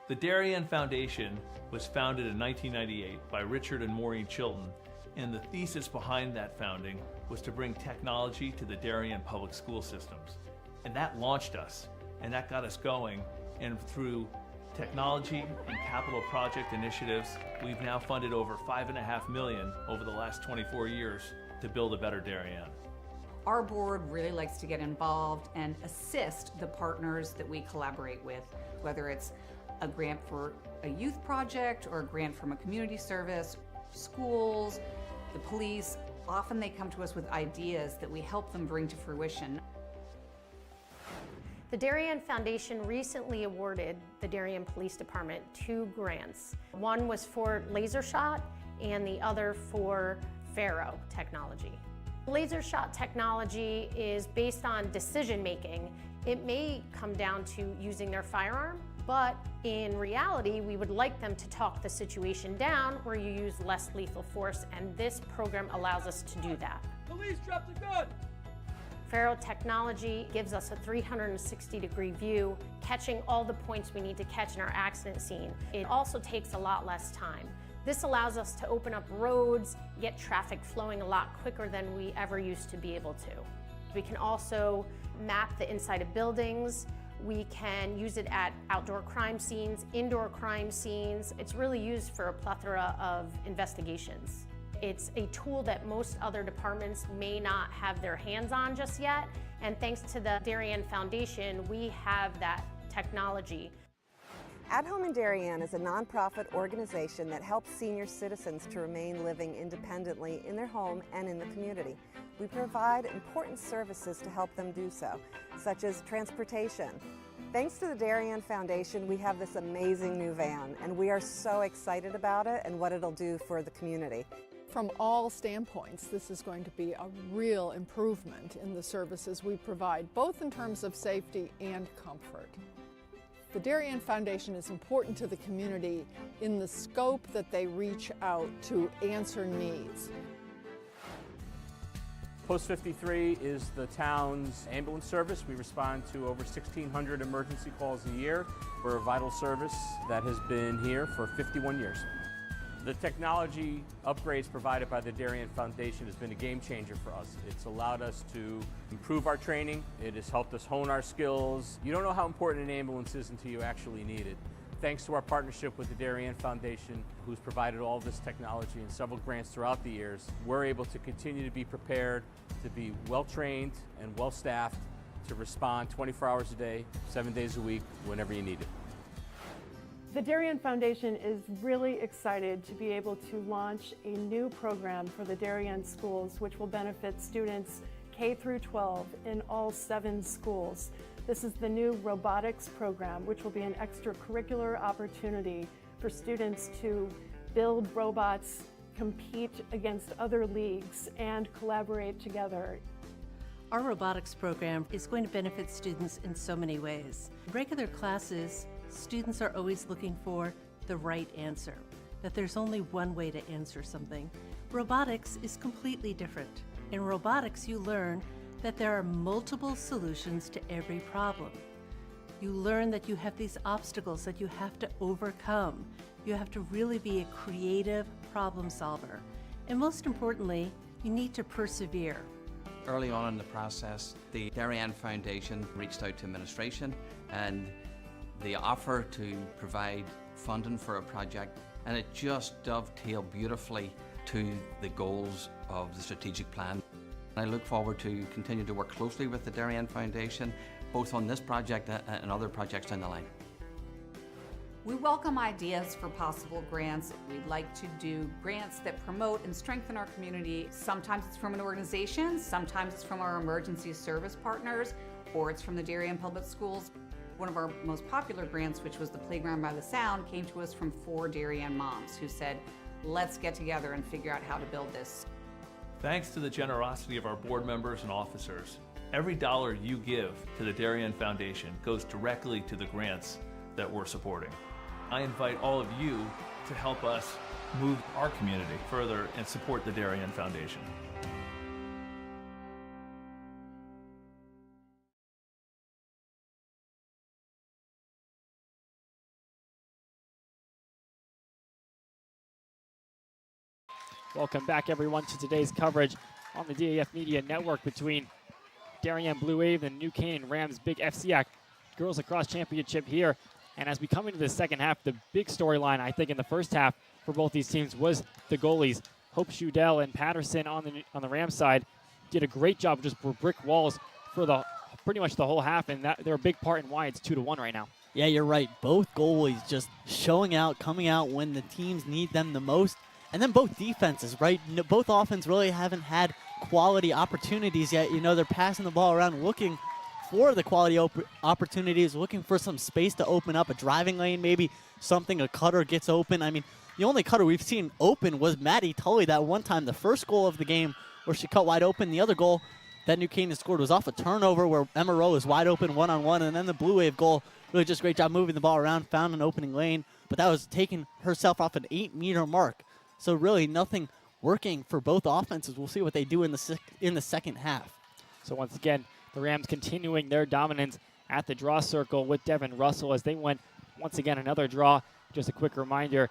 The Darien Foundation was founded in 1998 by Richard and Maureen Chilton, and the thesis behind that founding was to bring technology to the Darien public school systems. And that launched us, and that got us going, and through technology and capital project initiatives, we've now funded over $5.5 million over the last 24 years to build a better Darien. Our board really likes to get involved and assist the partners that we collaborate with, whether it's a grant for a youth project or a grant from a community service, schools, the police. Often they come to us with ideas that we help them bring to fruition. The Darien Foundation recently awarded the Darien Police Department 2 grants. One was for laser shot and the other for Faro technology. Laser shot technology is based on decision making. It may come down to using their firearm, but in reality, we would like them to talk the situation down where you use less lethal force, and this program allows us to do that. Police, drop the gun! Faro technology gives us a 360-degree view, catching all the points we need to catch in our accident scene. It also takes a lot less time. This allows us to open up roads, get traffic flowing a lot quicker than we ever used to be able to. We can also map the inside of buildings. We can use it at outdoor crime scenes, indoor crime scenes. It's really used for a plethora of investigations. It's a tool that most other departments may not have their hands on just yet, and thanks to the Darien Foundation, we have that technology. At Home in Darien is a nonprofit organization that helps senior citizens to remain living independently in their home and in the community. We provide important services to help them do so, such as transportation. Thanks to the Darien Foundation, we have this amazing new van, and we are so excited about it and what it'll do for the community. From all standpoints, this is going to be a real improvement in the services we provide, both in terms of safety and comfort. The Darien Foundation is important to the community in the scope that they reach out to answer needs. Post 53 is the town's ambulance service. We respond to over 1,600 emergency calls a year. We're a vital service that has been here for 51 years. The technology upgrades provided by the Darien Foundation has been a game changer for us. It's allowed us to improve our training. It has helped us hone our skills. You don't know how important an ambulance is until you actually need it. Thanks to our partnership with the Darien Foundation, who's provided all this technology and several grants throughout the years, we're able to continue to be prepared, to be well-trained and well-staffed, to respond 24 hours a day, 7 days a week, whenever you need it. The Darien Foundation is really excited to be able to launch a new program for the Darien schools, which will benefit students K through 12 in all 7 schools. This is the new robotics program, which will be an extracurricular opportunity for students to build robots, compete against other leagues, and collaborate together. Our robotics program is going to benefit students in so many ways. In regular classes, students are always looking for the right answer, that there's only one way to answer something. Robotics is completely different. In robotics, you learn that there are multiple solutions to every problem. You learn that you have these obstacles that you have to overcome. You have to really be a creative problem solver. And most importantly, you need to persevere. Early on in the process, the Darien Foundation reached out to administration and the offer to provide funding for a project, and it just dovetailed beautifully to the goals of the strategic plan. I look forward to continue to work closely with the Darien Foundation, both on this project and other projects down the line. We welcome ideas for possible grants. We'd like to do grants that promote and strengthen our community. Sometimes it's from an organization, sometimes it's from our emergency service partners, or it's from the Darien Public Schools. One of our most popular grants, which was the Playground by the Sound, came to us from 4 Darien moms who said, let's get together and figure out how to build this. Thanks to the generosity of our board members and officers, every dollar you give to the Darien Foundation goes directly to the grants that we're supporting. I invite all of you to help us move our community further and support the Darien Foundation. Welcome back, everyone, to today's coverage on the DAF Media Network between Darien Blue Wave and New Canaan Rams' big FCIAC Girls Lacrosse Championship here. And as we come into the second half, the big storyline, I think, in the first half for both these teams was the goalies. Hope Shudell and Patterson on the Rams side did a great job, just were brick walls for pretty much the whole half, and they're a big part in why it's 2-1 right now. Yeah, you're right. Both goalies just showing out, coming out when the teams need them the most. And then both defenses, right? Both offense really haven't had quality opportunities yet. You know, they're passing the ball around looking for the quality opportunities, looking for some space to open up, a driving lane, maybe something, a cutter gets open. I mean, the only cutter we've seen open was Maddie Tully that one time, the first goal of the game where she cut wide open. The other goal that New Canaan scored was off a turnover where Emma Rowe was wide open one-on-one, and then the Blue Wave goal, really just great job moving the ball around, found an opening lane, but that was taking herself off an 8-meter mark. So really nothing working for both offenses. We'll see what they do in the second half. So once again, the Rams continuing their dominance at the draw circle with Devin Russell as they went once again another draw. Just a quick reminder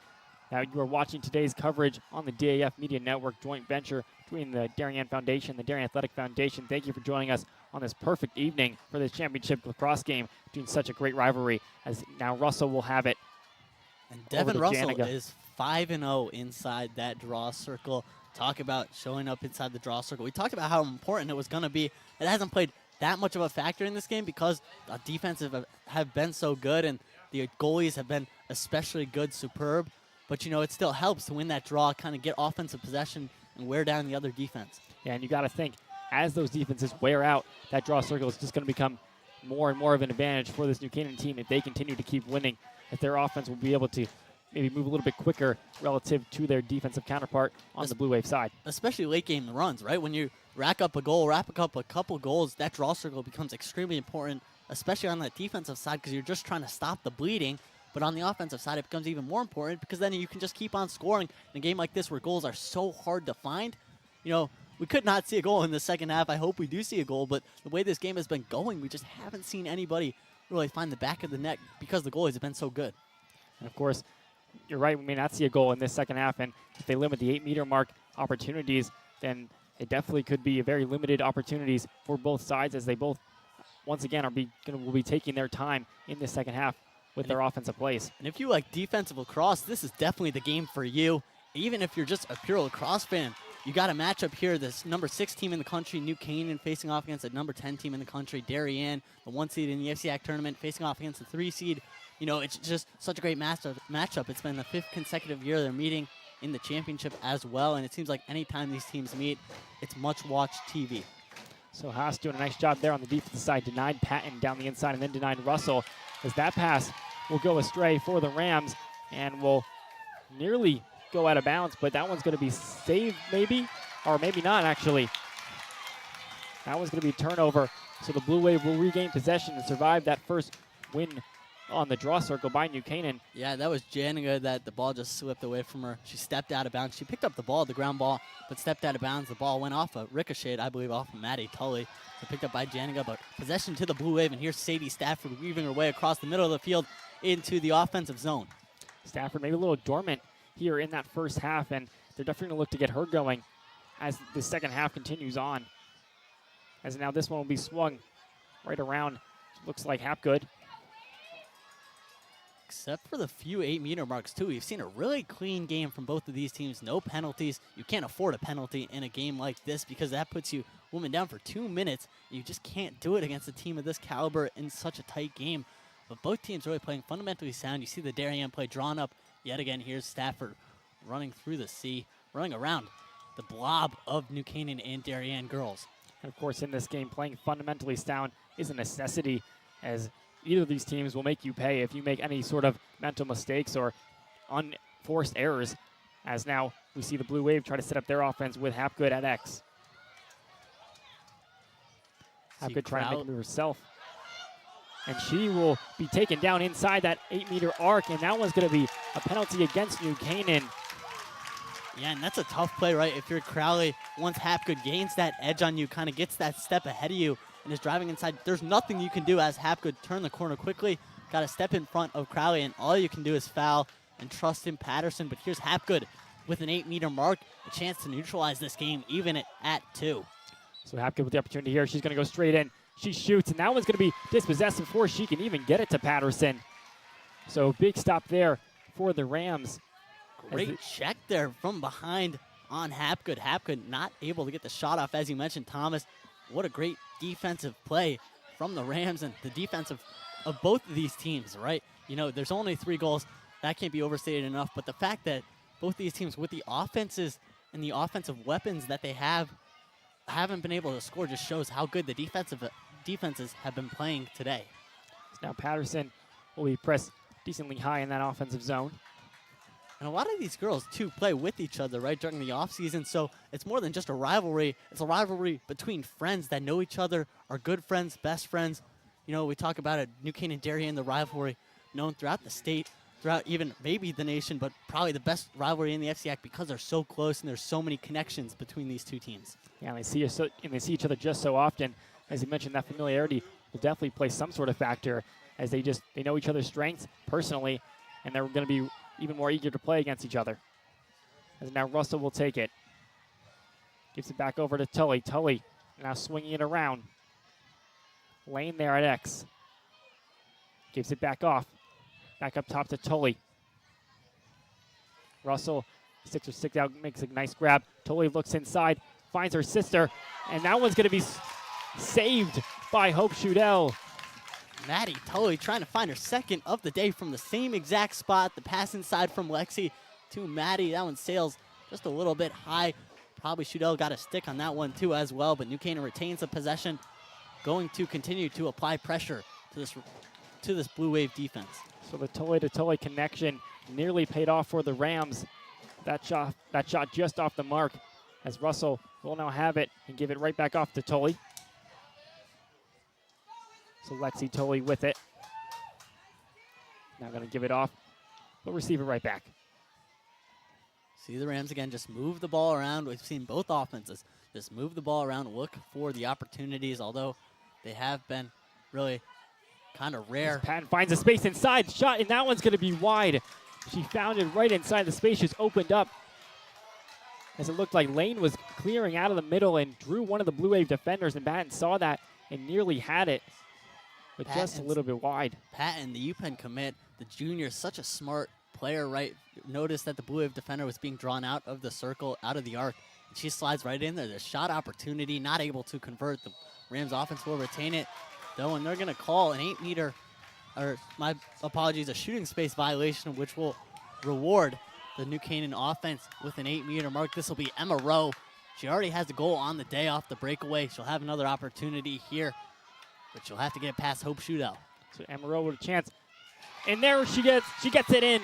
that you are watching today's coverage on the DAF Media Network joint venture between the Darien Foundation and the Darien Athletic Foundation. Thank you for joining us on this perfect evening for this championship lacrosse game between such a great rivalry, as now Russell will have it. And Devin Russell is 5-0 inside that draw circle. Talk about showing up inside the draw circle. We talked about how important it was going to be. It hasn't played that much of a factor in this game because the defensive have been so good and the goalies have been especially good, superb. But, you know, it still helps to win that draw, kind of get offensive possession and wear down the other defense. Yeah, and you got to think, as those defenses wear out, that draw circle is just going to become more and more of an advantage for this New Canaan team if they continue to keep winning, if their offense will be able to maybe move a little bit quicker relative to their defensive counterpart on the Blue Wave side. Especially late game runs, right? When you rack up a couple goals, that draw circle becomes extremely important, especially on that defensive side because you're just trying to stop the bleeding. But on the offensive side, it becomes even more important because then you can just keep on scoring in a game like this where goals are so hard to find. You know, we could not see a goal in the second half. I hope we do see a goal, but the way this game has been going, we just haven't seen anybody really find the back of the net because the goalies have been so good. And of course, you're right, we may not see a goal in this second half, and if they limit the 8-meter mark opportunities, then it definitely could be a very limited opportunities for both sides as they both, once again, will be taking their time in this second half with their offensive plays. And if you like defensive lacrosse, this is definitely the game for you. Even if you're just a pure lacrosse fan, you got a matchup here, this number 6 team in the country, New Canaan, facing off against a number 10 team in the country, Darien, the 1 seed in the FCIAC tournament, facing off against the 3 seed. You know, it's just such a great matchup. It's been the 5th consecutive year they're meeting in the championship as well, and it seems like anytime these teams meet, it's much-watched TV. So Haas doing a nice job there on the defensive side, denied Patton down the inside and then denied Russell, as that pass will go astray for the Rams and will nearly go out of bounds, but that one's going to be saved maybe, or maybe not actually. That one's going to be a turnover, so the Blue Wave will regain possession and survive that first win on the draw circle by New Canaan. Yeah, that was Janica that the ball just slipped away from her. She stepped out of bounds. She picked up the ball, the ground ball, but stepped out of bounds. The ball went off a ricochet, I believe, off of Maddie Tully. So picked up by Janica, but possession to the Blue Wave, and here's Sadie Stafford weaving her way across the middle of the field into the offensive zone. Stafford maybe a little dormant here in that first half, and they're definitely going to look to get her going as the second half continues on. As now this one will be swung right around, looks like Hapgood. Except for the few 8-meter marks, too. We've seen a really clean game from both of these teams. No penalties. You can't afford a penalty in a game like this because that puts you women down for 2 minutes. You just can't do it against a team of this caliber in such a tight game. But both teams really playing fundamentally sound. You see the Darien play drawn up yet again. Here's Stafford running through the sea, running around the blob of New Canaan and Darien girls. And of course, in this game, playing fundamentally sound is a necessity, as either of these teams will make you pay if you make any sort of mental mistakes or unforced errors, as now we see the Blue Wave try to set up their offense with Hapgood at X. Hapgood trying to make a move herself. And she will be taken down inside that 8-meter arc, and that one's going to be a penalty against New Canaan. Yeah, and that's a tough play, right? If you're Crowley, once Hapgood gains that edge on you, kind of gets that step ahead of you, and is driving inside, there's nothing you can do as Hapgood turn the corner quickly. Got to step in front of Crowley, and all you can do is foul and trust in Patterson. But here's Hapgood with an 8-meter mark, a chance to neutralize this game, even at 2. So Hapgood with the opportunity here. She's going to go straight in. She shoots, and that one's going to be dispossessed before she can even get it to Patterson. So big stop there for the Rams. Great check there from behind on Hapgood. Hapgood not able to get the shot off, as you mentioned, Thomas. What a great defensive play from the Rams and the defensive of both of these teams, right? You know, there's only 3 goals. That can't be overstated enough. But the fact that both these teams, with the offenses and the offensive weapons that they have, haven't been able to score just shows how good the defenses have been playing today. Now Patterson will be pressed decently high in that offensive zone. And a lot of these girls, too, play with each other, right, during the offseason. So it's more than just a rivalry. It's a rivalry between friends that know each other, are good friends, best friends. You know, we talk about it, New Canaan, Darien, the rivalry known throughout the state, throughout even maybe the nation, but probably the best rivalry in the FCIAC because they're so close and there's so many connections between these two teams. Yeah, and they see each other just so often. As you mentioned, that familiarity will definitely play some sort of factor as they know each other's strengths personally, and they're going to be even more eager to play against each other. As now Russell will take it. Gives it back over to Tully. Tully now swinging it around. Lane there at X. Gives it back off. Back up top to Tully. Russell sticks her stick out, makes a nice grab. Tully looks inside, finds her sister, and that one's going to be saved by Hope Schudel. Maddie Tully trying to find her second of the day from the same exact spot. The pass inside from Lexi to Maddie. That one sails just a little bit high. Probably Schudel got a stick on that one too as well, but New Canaan retains the possession. Going to continue to apply pressure to this Blue Wave defense. So the Tully to Tully connection nearly paid off for the Rams. That shot just off the mark, as Russell will now have it and give it right back off to Tully. So Lexi Tully with it. Now going to give it off, but receive it right back. See the Rams again just move the ball around. We've seen both offenses just move the ball around, look for the opportunities, although they have been really kind of rare. Patton finds a space inside, shot, and that one's going to be wide. She found it right inside the space. She's opened up, as it looked like Lane was clearing out of the middle and drew one of the Blue Wave defenders, and Patton saw that and nearly had it, but just a little bit wide. Patton, the UPenn commit, the junior, such a smart player, right? Noticed that the Blue Wave defender was being drawn out of the circle, out of the arc. And she slides right in there. The shot opportunity, not able to convert. The Rams offense will retain it, though, and they're going to call an 8-meter, or my apologies, a shooting space violation, which will reward the New Canaan offense with an 8-meter mark. This will be Emma Rowe. She already has a goal on the day off the breakaway. She'll have another opportunity here, but she'll have to get past Hope Shootout. So Emma Rowe with a chance. And there she gets it in.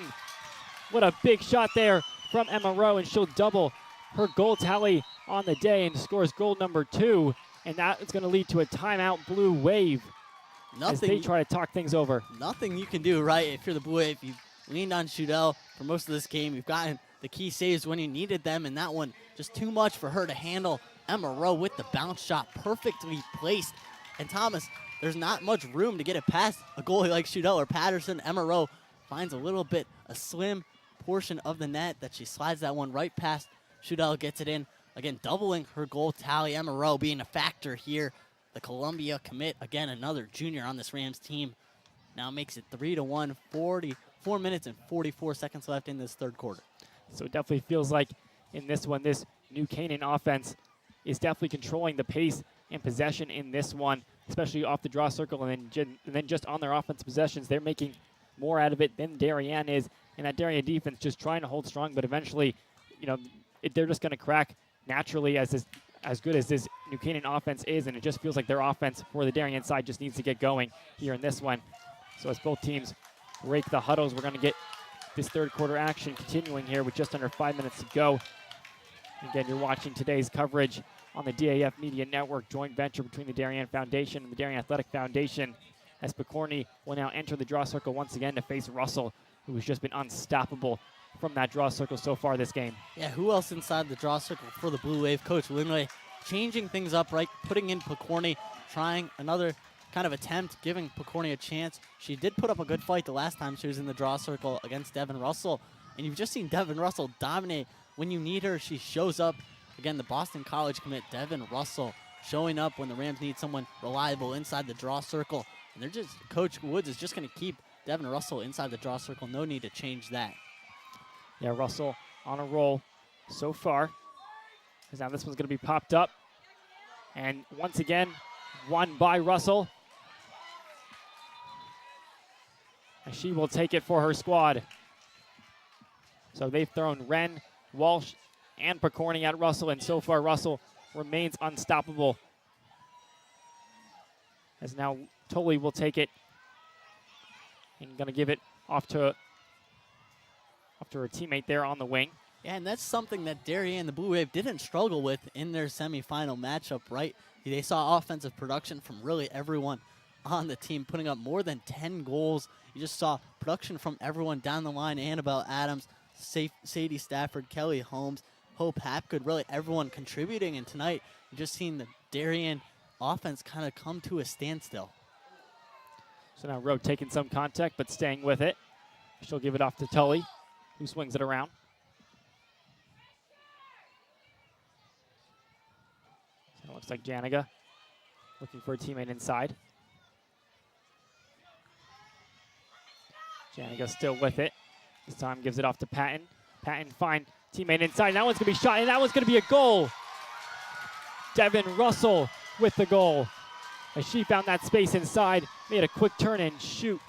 What a big shot there from Emma Rowe, and she'll double her goal tally on the day and scores goal number 2. And that is going to lead to a timeout, Blue Wave, as they try to talk things over. Nothing you can do, right? If you're the Blue Wave, you've leaned on Shudell for most of this game. You've gotten the key saves when you needed them, and that one just too much for her to handle. Emma Rowe with the bounce shot, perfectly placed. And Thomas, there's not much room to get it past a goalie like Shudell or Patterson. Emma Rowe finds a slim portion of the net that she slides that one right past. Shudell gets it in. Again, doubling her goal tally. Emma Rowe being a factor here. The Columbia commit, again, another junior on this Rams team, now makes it 3-1, 44 minutes and 44 seconds left in this third quarter. So it definitely feels like in this one, this New Canaan offense is definitely controlling the pace and possession in this one, especially off the draw circle, and then just on their offensive possessions, they're making more out of it than Darien is. And that Darien defense just trying to hold strong, but eventually, they're just going to crack naturally as good as this New Canaan offense is, and it just feels like their offense for the Darien side just needs to get going here in this one. So as both teams break the huddles, we're going to get this third quarter action continuing here with just under 5 minutes to go. Again, you're watching today's coverage on the DAF Media Network, joint venture between the Darien Foundation and the Darien Athletic Foundation, as Picorni will now enter the draw circle once again to face Russell, who has just been unstoppable from that draw circle so far this game. Yeah, who else inside the draw circle for the Blue Wave? Coach Linley changing things up, right? Putting in Picorni, trying another kind of attempt, giving Picorni a chance. She did put up a good fight the last time she was in the draw circle against Devin Russell, and you've just seen Devin Russell dominate. When you need her, she shows up. Again, the Boston College commit, Devin Russell, showing up when the Rams need someone reliable inside the draw circle. And Coach Woods is just going to keep Devin Russell inside the draw circle. No need to change that. Yeah, Russell on a roll so far, because now this one's going to be popped up. And once again, won by Russell. And she will take it for her squad. So they've thrown Wren, Walsh, and Picorni at Russell, and so far Russell remains unstoppable. As now Tully will take it and going to give it off to her teammate there on the wing. Yeah, and that's something that Darien, the Blue Wave, didn't struggle with in their semifinal matchup, right? They saw offensive production from really everyone on the team, putting up more than 10 goals. You just saw production from everyone down the line. Annabelle Adams, Sadie Stafford, Kelly Holmes, Hope Hapgood, really everyone contributing. And tonight, you just seen the Darien offense kind of come to a standstill. So now Rowe taking some contact, but staying with it. She'll give it off to Tully, who swings it around. So it looks like Janiga looking for a teammate inside. Janiga still with it. This time gives it off to Patton. Patton find teammate inside. That one's going to be shot, and that one's going to be a goal. Devin Russell with the goal. As she found that space inside, made a quick turn and shoot.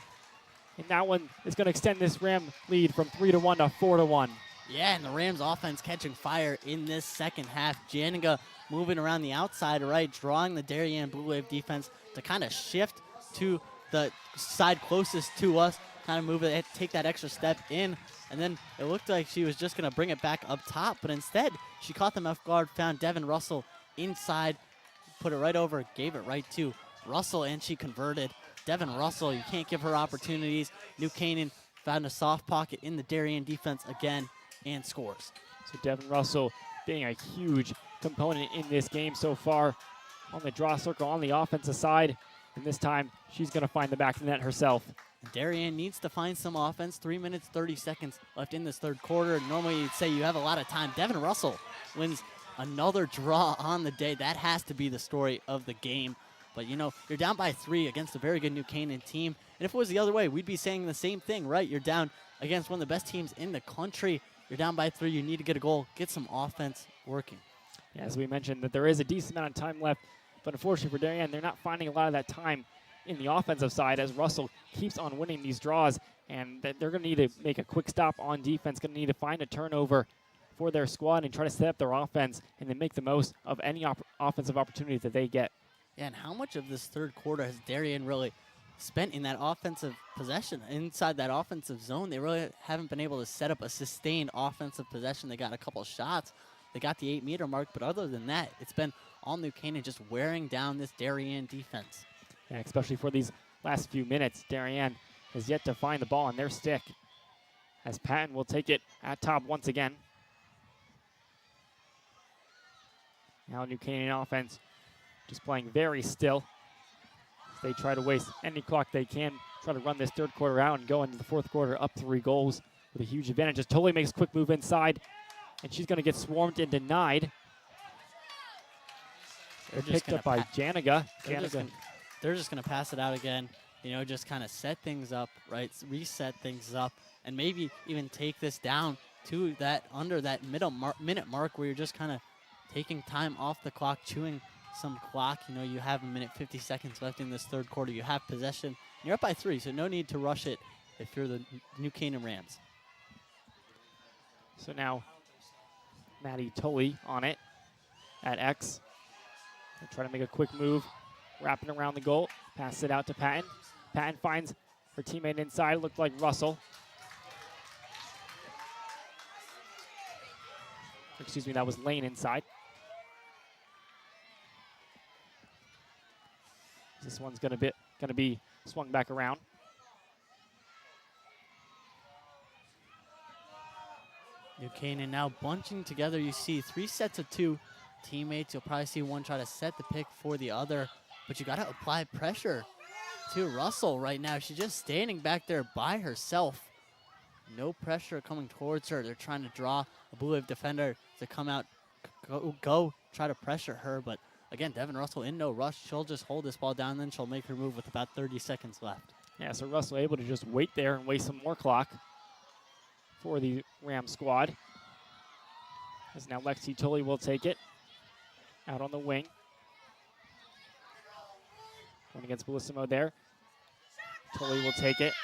And that one is going to extend this Ram lead from 3-1 to 4-1. Yeah, and the Rams offense catching fire in this second half. Janiga moving around the outside right, drawing the Darien Blue Wave defense to kind of shift to the side closest to us. kind of move it, take that extra step in, and then it looked like she was just going to bring it back up top, but instead she caught them off guard, found Devin Russell inside, put it right over, gave it right to Russell, and she converted. Devin Russell, you can't give her opportunities. New Canaan found a soft pocket in the Darien defense again and scores. So Devin Russell being a huge component in this game so far on the draw circle on the offensive side. And this time, she's going to find the back of the net herself. Darien needs to find some offense. 3 minutes, 30 seconds left in this third quarter. Normally, you'd say you have a lot of time. Devin Russell wins another draw on the day. That has to be the story of the game. But, you know, you're down by 3 against a very good New Canaan team. And if it was the other way, we'd be saying the same thing, right? You're down against one of the best teams in the country. You're down by 3. You need to get a goal, get some offense working. Yeah, as we mentioned, that there is a decent amount of time left. But unfortunately for Darien, they're not finding a lot of that time in the offensive side as Russell keeps on winning these draws. And that they're going to need to make a quick stop on defense, going to need to find a turnover for their squad and try to set up their offense and then make the most of any offensive opportunity that they get. Yeah, and how much of this third quarter has Darien really spent in that offensive possession, inside that offensive zone? They really haven't been able to set up a sustained offensive possession. They got a couple shots. They got the 8-meter mark, but other than that, it's been all New Canaan just wearing down this Darien defense. Yeah, especially for these last few minutes. Darien has yet to find the ball on their stick as Patton will take it at top once again. Now New Canaan offense just playing very still. They try to waste any clock they can, try to run this third quarter out and go into the fourth quarter up 3 goals with a huge advantage. Just totally makes a quick move inside, and she's going to get swarmed and denied. They're picked up by Janiga. They're just going to pass it out again, you know, just kind of set things up, right? Reset things up, and maybe even take this down to that under that minute mark where you're just kind of taking time off the clock, chewing some clock. You know, you have 1:50 seconds left in this third quarter. You have possession. You're up by 3, so no need to rush it if you're the New Canaan Rams. So now Maddie Tully on it at X. They'll try to make a quick move, wrapping around the goal, pass it out to Patton. Patton finds her teammate inside, looked like Russell. Excuse me, that was Lane inside. This one's gonna be swung back around. New Canaan now bunching together. You see 3 sets of 2 teammates. You'll probably see one try to set the pick for the other, but you gotta apply pressure to Russell right now. She's just standing back there by herself. No pressure coming towards her. They're trying to draw a Blue Wave defender to come out, go try to pressure her, but again, Devin Russell in no rush. She'll just hold this ball down, then she'll make her move with about 30 seconds left. Yeah, so Russell able to just wait there and waste some more clock for the Ram squad. As now Lexi Tully will take it out on the wing. Going against Bellissimo there. Tully will take it.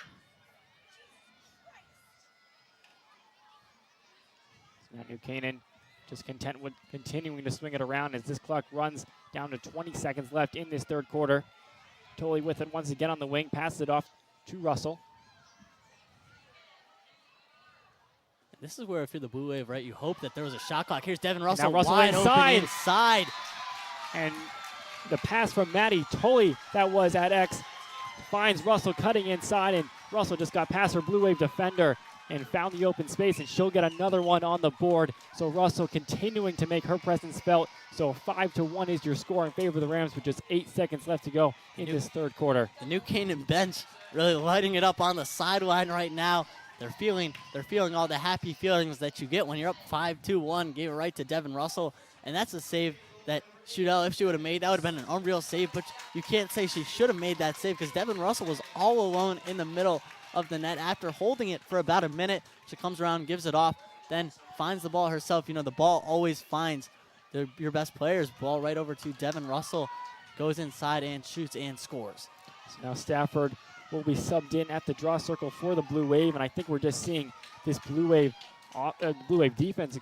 So now New Canaan just content with continuing to swing it around as this clock runs down to 20 seconds left in this third quarter. Tully with it once again on the wing, passes it off to Russell. This is where if you're the Blue Wave, right, you hope that there was a shot clock. Here's Devin Russell, now Russell wide inside. Open inside. And the pass from Maddie Tully that was at X finds Russell cutting inside, and Russell just got past her Blue Wave defender and found the open space, and she'll get another one on the board. So Russell continuing to make her presence felt. So 5-1 is your score in favor of the Rams with just 8 seconds left to go in this third quarter. The New Canaan bench really lighting it up on the sideline right now. They're feeling all the happy feelings that you get when you're up 5-1. Gave it right to Devin Russell, and that's a save that Shootout, if she would have made, that would have been an unreal save, but you can't say she should have made that save because Devin Russell was all alone in the middle of the net after holding it for about a minute. She comes around, gives it off, then finds the ball herself. You know, the ball always finds your best players. Ball right over to Devin Russell, goes inside and shoots and scores. So now Stafford will be subbed in at the draw circle for the Blue Wave, and I think we're just seeing this Blue Wave defense,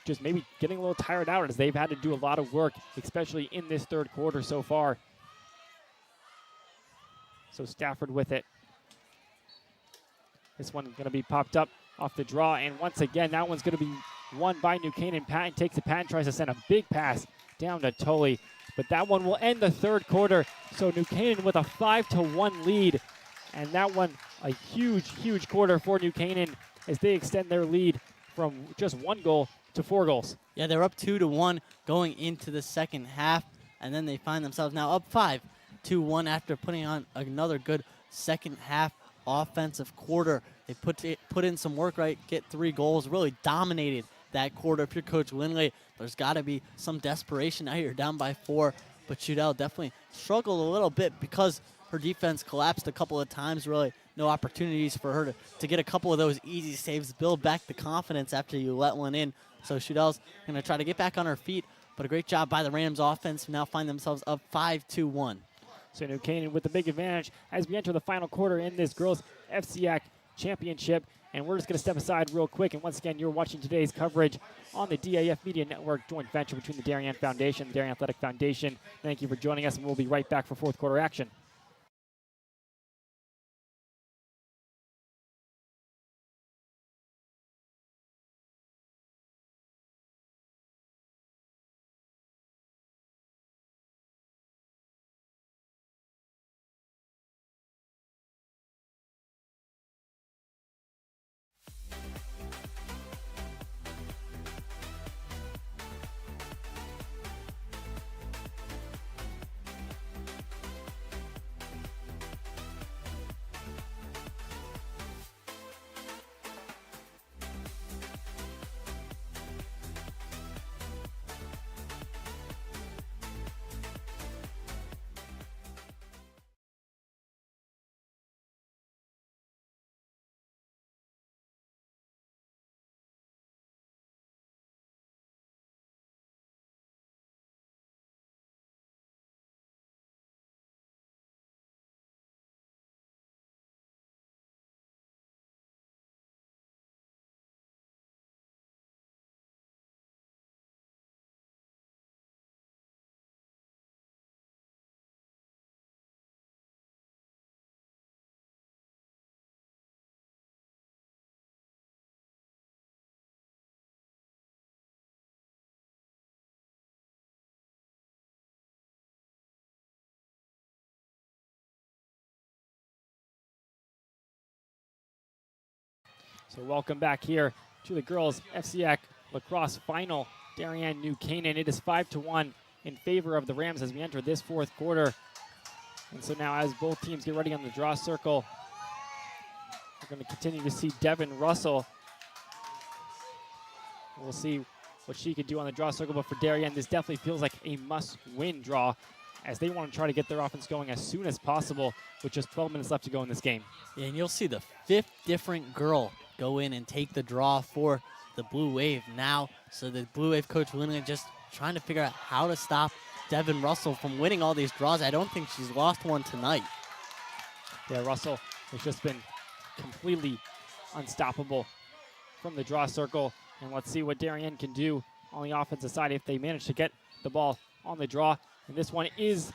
just maybe getting a little tired out as they've had to do a lot of work, especially in this third quarter so far. So Stafford with it. This one going to be popped up off the draw, and once again, that one's going to be won by New Canaan. Patton takes it. Patton tries to send a big pass down to Tully, but that one will end the third quarter. So New Canaan with a 5-1 lead, and that one a huge quarter for New Canaan as they extend their lead from just 1 goal to 4 goals. Yeah, they're up 2-1 going into the second half, and then they find themselves now up 5-1 after putting on another good second half offensive quarter. They put in some work, right, get 3 goals, really dominated that quarter. If you're Coach Lindley, there's got to be some desperation out here, down by 4, but Shudell definitely struggled a little bit because her defense collapsed a couple of times, really no opportunities for her to get a couple of those easy saves, build back the confidence after you let one in. So Shudell's going to try to get back on her feet, but a great job by the Rams offense, who now find themselves up 5-1. So New Canaan with the big advantage as we enter the final quarter in this girls FCIAC championship. And we're just going to step aside real quick. And once again, you're watching today's coverage on the DAF Media Network joint venture between the Darien Foundation and the Darien Athletic Foundation. Thank you for joining us, and we'll be right back for fourth quarter action. So welcome back here to the girls FCIAC Lacrosse final. Darien, New Canaan. It is 5-1 in favor of the Rams as we enter this fourth quarter. And so now as both teams get ready on the draw circle, we're going to continue to see Devin Russell. We'll see what she can do on the draw circle, but for Darien, this definitely feels like a must-win draw as they want to try to get their offense going as soon as possible with just 12 minutes left to go in this game. Yeah, and you'll see the 5th different girl go in and take the draw for the Blue Wave now. So the Blue Wave coach Lindley just trying to figure out how to stop Devin Russell from winning all these draws. I don't think she's lost one tonight. Yeah, Russell has just been completely unstoppable from the draw circle. And let's see what Darien can do on the offensive side if they manage to get the ball on the draw. And this one is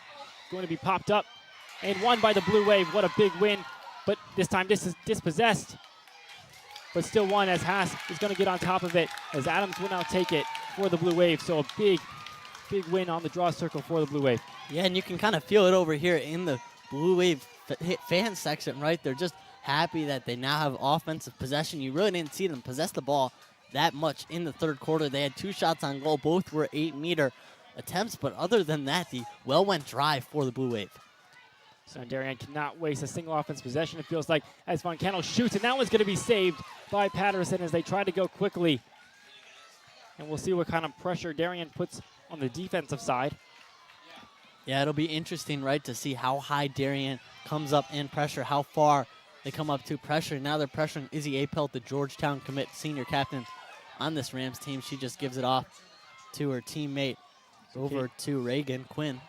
going to be popped up and won by the Blue Wave. What a big win. But this time this is dispossessed. But still won as Haas is going to get on top of it as Adams will now take it for the Blue Wave. So a big win on the draw circle for the Blue Wave. Yeah, and you can kind of feel it over here in the Blue Wave fan section, right? They're just happy that they now have offensive possession. You really didn't see them possess the ball that much in the third quarter. They had 2 shots on goal. Both were 8-meter attempts, but other than that, the well went dry for the Blue Wave. So Darien cannot waste a single offense possession, it feels like, as Von Kennel shoots, and that one's going to be saved by Patterson as they try to go quickly. And we'll see what kind of pressure Darien puts on the defensive side. Yeah, it'll be interesting, right, to see how high Darien comes up in pressure, how far they come up to pressure. Now they're pressuring Izzy Apelt, the Georgetown commit, senior captain on this Rams team. She just gives it off to her teammate over to Reagan Quinn.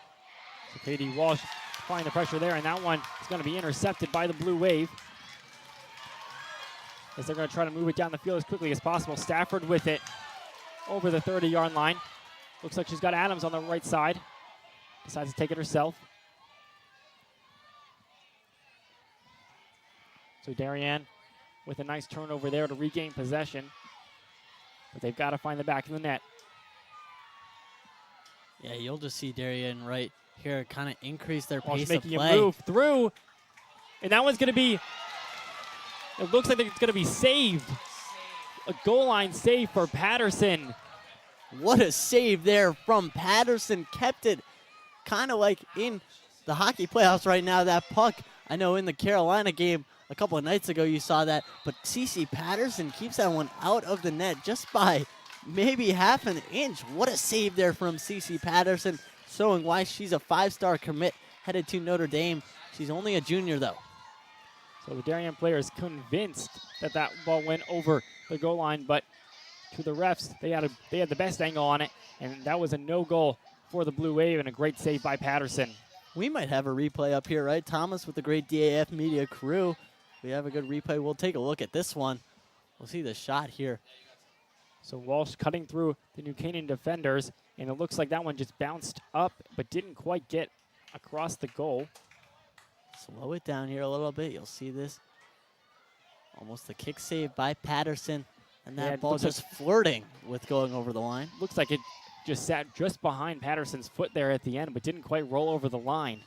So Katie Walsh applying the pressure there, and that one is going to be intercepted by the Blue Wave as they're going to try to move it down the field as quickly as possible. Stafford with it over the 30-yard line. Looks like she's got Adams on the right side. Decides to take it herself. So Darien with a nice turnover there to regain possession. But they've got to find the back of the net. Yeah, you'll just see Darien right here kind of increase their Walsh pace of making play. a move through. And that one's going to be, it looks like it's going to be saved. A goal line save for Patterson. What a save there from Patterson. Kept it kind of like in the hockey playoffs right now. That puck, I know in the Carolina game a couple of nights ago you saw that, but CC Patterson keeps that one out of the net just by maybe half an inch. What a save there from CC Patterson, showing why she's a 5-star commit headed to Notre Dame. She's only a junior though. So the Darien player is convinced that that ball went over the goal line, but to the refs, they had the best angle on it, and that was a no goal for the Blue Wave and a great save by Patterson. We might have a replay up here, right, Thomas, with the great DAF Media crew. We have a good replay. We'll take a look at this one. We'll see the shot here. So Walsh cutting through the New Canaan defenders, and it looks like that one just bounced up but didn't quite get across the goal. Slow it down here a little bit. You'll see this. Almost a kick save by Patterson. And that ball just flirting with going over the line. Looks like it just sat just behind Patterson's foot there at the end, but didn't quite roll over the line.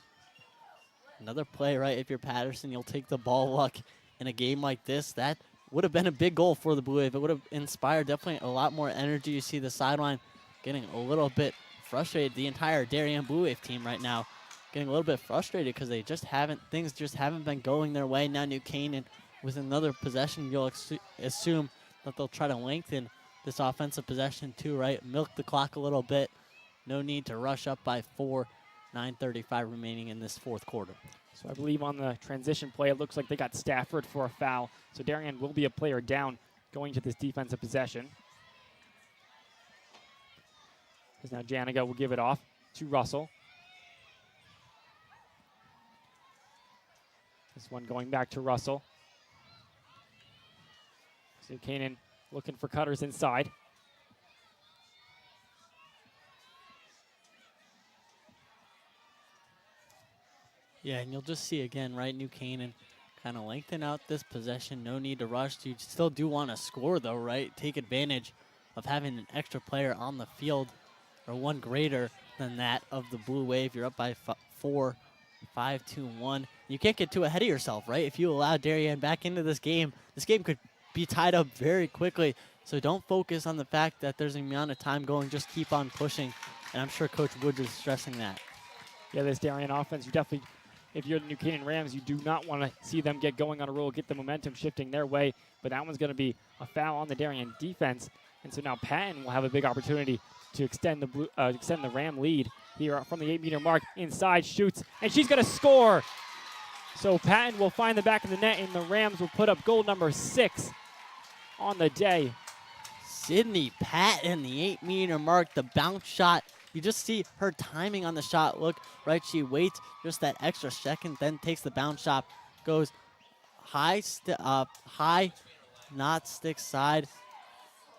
Another play, right? If you're Patterson, you'll take the ball luck in a game like this. That would have been a big goal for the Blue Wave. It would have inspired definitely a lot more energy. You see the sideline getting a little bit frustrated. The entire Darien Blue Wave team right now getting a little bit frustrated because they just haven't, things just haven't been going their way. Now New Canaan with another possession, you'll assume that they'll try to lengthen this offensive possession too, right? Milk the clock a little bit. No need to rush up by 4. 9:35 remaining in this fourth quarter. So I believe on the transition play, it looks like they got Stafford for a foul. So Darien will be a player down going to this defensive possession. Because now Janiga will give it off to Russell. This one going back to Russell. So Canaan looking for cutters inside. Yeah, and you'll just see again, right, New Canaan kind of lengthen out this possession. No need to rush. You still do want to score, though, right? Take advantage of having an extra player on the field or one greater than that of the Blue Wave. You're up by 4, 5-2-1. You can't get too ahead of yourself, right? If you allow Darien back into this game could be tied up very quickly. So don't focus on the fact that there's an amount of time going. Just keep on pushing. And I'm sure Coach Woods is stressing that. Yeah, this Darien offense, you definitely, if you're the New Canaan Rams, you do not want to see them get going on a roll, get the momentum shifting their way. But that one's going to be a foul on the Darien defense. And so now Patton will have a big opportunity to extend the Ram lead here from the 8-meter mark. Inside, shoots, and she's going to score. So Patton will find the back of the net, and the Rams will put up goal number 6 on the day. Sydney Patton, the 8-meter mark, the bounce shot. You just see her timing on the shot. Look, right, she waits just that extra second, then takes the bounce shot, goes high, not stick side.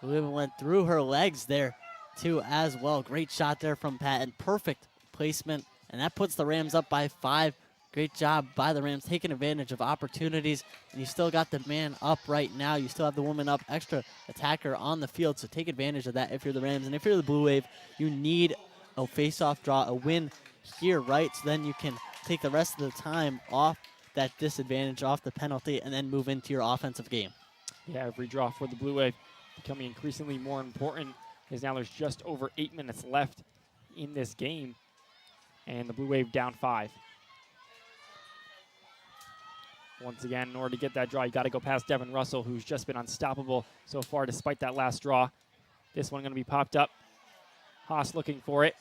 It went through her legs there, too, as well. Great shot there from Patton. Perfect placement, and that puts the Rams up by 5. Great job by the Rams, taking advantage of opportunities, and you still got the man up right now. You still have the woman up, extra attacker on the field, so take advantage of that if you're the Rams. And if you're the Blue Wave, you need a face-off draw, a win here, right? So then you can take the rest of the time off that disadvantage, off the penalty, and then move into your offensive game. Yeah, every draw for the Blue Wave becoming increasingly more important, as now there's just over 8 minutes left in this game, and the Blue Wave down 5. Once again, in order to get that draw, you got to go past Devin Russell, who's just been unstoppable so far despite that last draw. This one going to be popped up. Haas looking for it.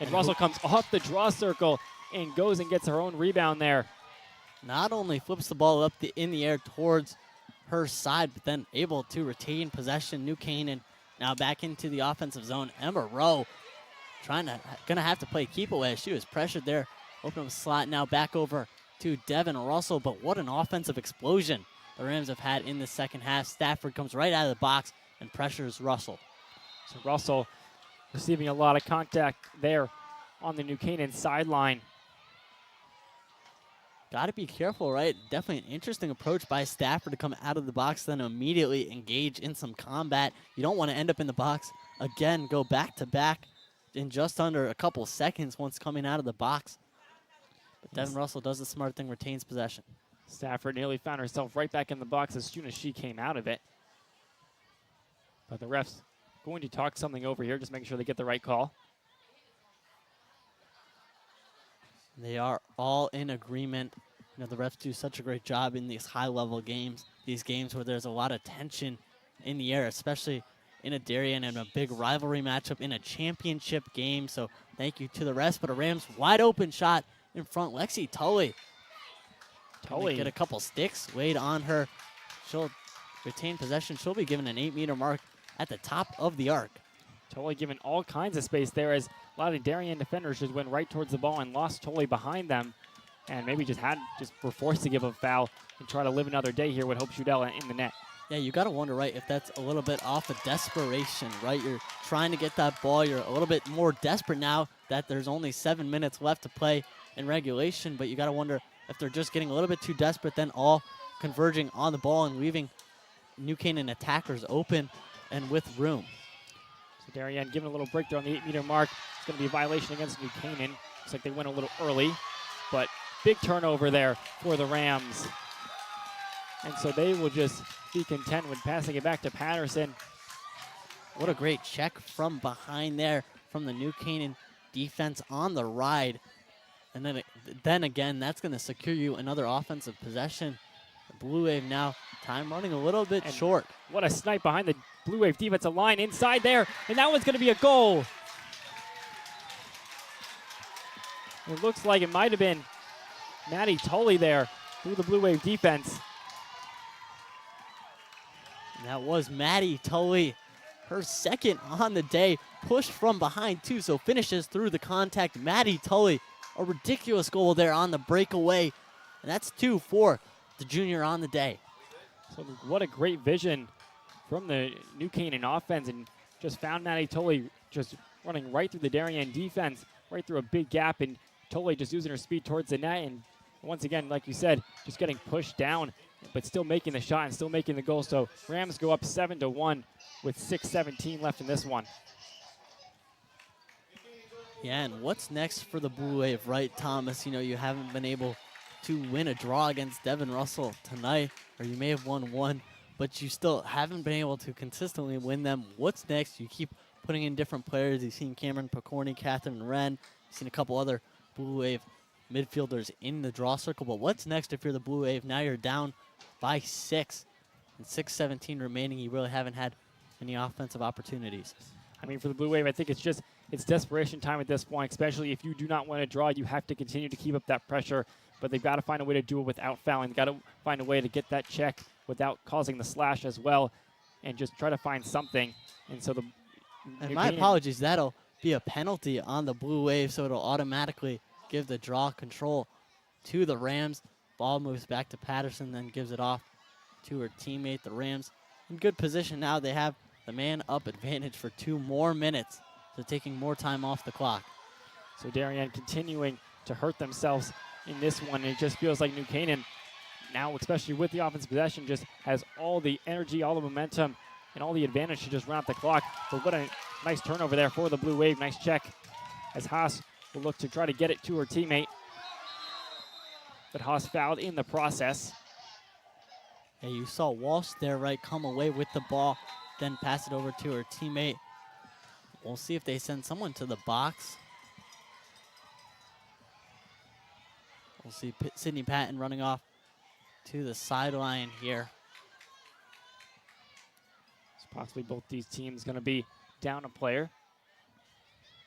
And Russell comes off the draw circle and goes and gets her own rebound there. Not only flips the ball up in the air towards her side, but then able to retain possession. New Canaan now back into the offensive zone. Emma Rowe gonna have to play keep away. She was pressured there. Open up slot now back over to Devin Russell, but what an offensive explosion the Rams have had in the second half. Stafford comes right out of the box and pressures Russell. So Russell receiving a lot of contact there on the New Canaan sideline. Got to be careful, right? Definitely an interesting approach by Stafford to come out of the box, then immediately engage in some combat. You don't want to end up in the box again, go back to back in just under a couple seconds once coming out of the box. But Devin Russell does the smart thing, retains possession. Stafford nearly found herself right back in the box as soon as she came out of it. But the ref's going to talk something over here, just making sure they get the right call. They are all in agreement. You know, the refs do such a great job in these high-level games, these games where there's a lot of tension in the air, especially in a Darien and a big rivalry matchup in a championship game. So thank you to the refs, but a Rams wide-open shot in front. Lexi Tully. Tully get a couple sticks weighed on her. She'll retain possession. She'll be given an 8-meter mark at the top of the arc. Tully given all kinds of space there as a lot of Darien defenders just went right towards the ball and lost Tully behind them, and maybe just were forced to give a foul and try to live another day here with Hope Shudell in the net. Yeah, you got to wonder, right, if that's a little bit off of desperation, right? You're trying to get that ball. You're a little bit more desperate now that there's only 7 minutes left to play in regulation, but you got to wonder if they're just getting a little bit too desperate, then all converging on the ball and leaving New Canaan attackers open and with room. So Darien giving a little break there on the 8-meter mark. It's going to be a violation against New Canaan. Looks like they went a little early, but big turnover there for the Rams. And so they will just be content with passing it back to Patterson. What a great check from behind there from the New Canaan defense on the ride. And then again, that's going to secure you another offensive possession. The Blue Wave now, time running a little bit short. What a snipe behind the Blue Wave defensive line inside there. And that one's going to be a goal. It looks like it might have been Maddie Tully there through the Blue Wave defense. And that was Maddie Tully, her second on the day, pushed from behind too, so finishes through the contact. Maddie Tully, a ridiculous goal there on the breakaway, and that's 2 for the junior on the day. So what a great vision from the New Canaan offense, and just found Maddie Tully just running right through the Darien defense, right through a big gap, and Tully just using her speed towards the net, and once again, like you said, just getting pushed down, but still making the shot and still making the goal. So Rams go up 7-1 with 6:17 left in this one. Yeah, and what's next for the Blue Wave, right, Thomas? You know, you haven't been able to win a draw against Devin Russell tonight, or you may have won one, but you still haven't been able to consistently win them. What's next? You keep putting in different players. You've seen Cameron Picorni, Catherine Wren. You've seen a couple other Blue Wave midfielders in the draw circle, but what's next if you're the Blue Wave? Now you're down by 6, and 6:17 remaining. You really haven't had any offensive opportunities. I mean, for the Blue Wave, I think it's desperation time at this point, especially if you do not want to draw. You have to continue to keep up that pressure, but they've got to find a way to do it without fouling. They've got to find a way to get that check without causing the slash as well, and just try to find something. And so and my apologies, that'll be a penalty on the Blue Wave, so it'll automatically give the draw control to the Rams. Ball moves back to Patterson, then gives it off to her teammate. The Rams in good position now. They have the man-up advantage for 2 more minutes, so taking more time off the clock. So Darien continuing to hurt themselves in this one. It just feels like New Canaan now, especially with the offensive possession, just has all the energy, all the momentum, and all the advantage to just run out the clock. But what a nice turnover there for the Blue Wave. Nice check as Haas will look to try to get it to her teammate. But Haas fouled in the process. Yeah, you saw Walsh there, right, come away with the ball, then pass it over to her teammate. We'll see if they send someone to the box. We'll see Sydney Patton running off to the sideline here. So possibly both these teams going to be down a player,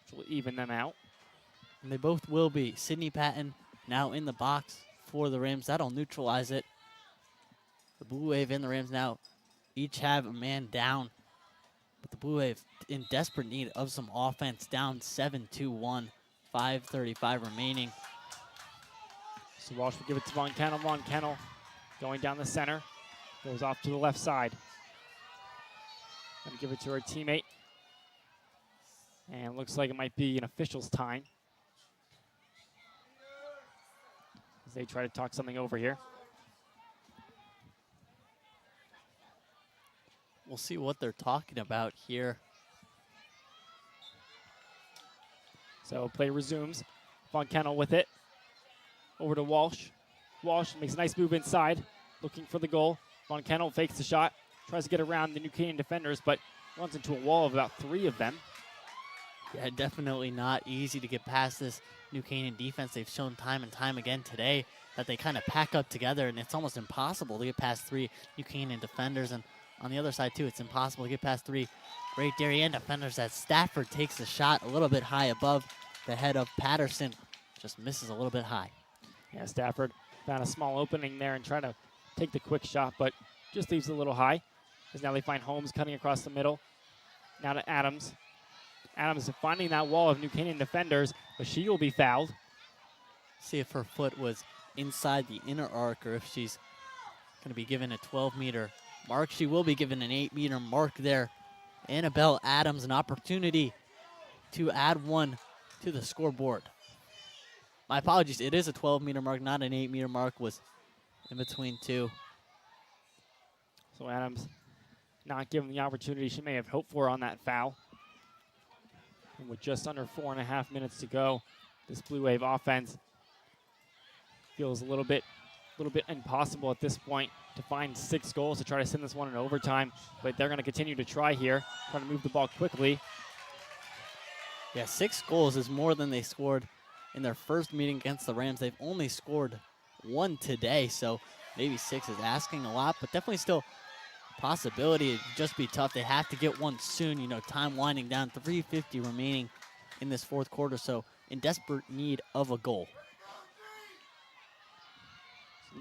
which will even them out. And they both will be. Sydney Patton now in the box for the Rams. That'll neutralize it. The Blue Wave and the Rams now each have a man down. But the Blue Wave in desperate need of some offense, down 7-1, 5:35 remaining. So Walsh will give it to Von Kennel. Von Kennel going down the center. Goes off to the left side. Going to give it to her teammate. And looks like it might be an official's time. as they try to talk something over here. We'll see what they're talking about here. So play resumes. Von Kennel with it. Over to Walsh. Walsh makes a nice move inside, looking for the goal. Von Kennel fakes the shot, tries to get around the New Canaan defenders, but runs into a wall of about 3 of them. Yeah, definitely not easy to get past this New Canaan defense. They've shown time and time again today that they kind of pack up together, and it's almost impossible to get past 3 New Canaan defenders. And on the other side, too, it's impossible to get past 3 great Darien defenders as Stafford takes the shot a little bit high above the head of Patterson. Just misses a little bit high. Yeah, Stafford found a small opening there and tried to take the quick shot, but just leaves it a little high. As now they find Holmes cutting across the middle. Now to Adams. Adams finding that wall of New Canaan defenders, but she will be fouled. See if her foot was inside the inner arc or if she's going to be given a 12-meter mark. She will be given an 8-meter mark there. Annabelle Adams, an opportunity to add 1 to the scoreboard. My apologies, it is a 12-meter mark, not an 8-meter mark, was in between 2. So Adams not given the opportunity she may have hoped for on that foul. And with just under 4.5 minutes to go, this Blue Wave offense feels a little bit impossible at this point to find 6 goals to try to send this one in overtime. But they're going to continue to try here, trying to move the ball quickly. Yeah, 6 goals is more than they scored in their first meeting against the Rams. They've only scored 1 today, so maybe 6 is asking a lot, but definitely still possibility. It'd just be tough. They have to get 1 soon. You know, time winding down, 3:50 remaining in this 4th quarter, so in desperate need of a goal.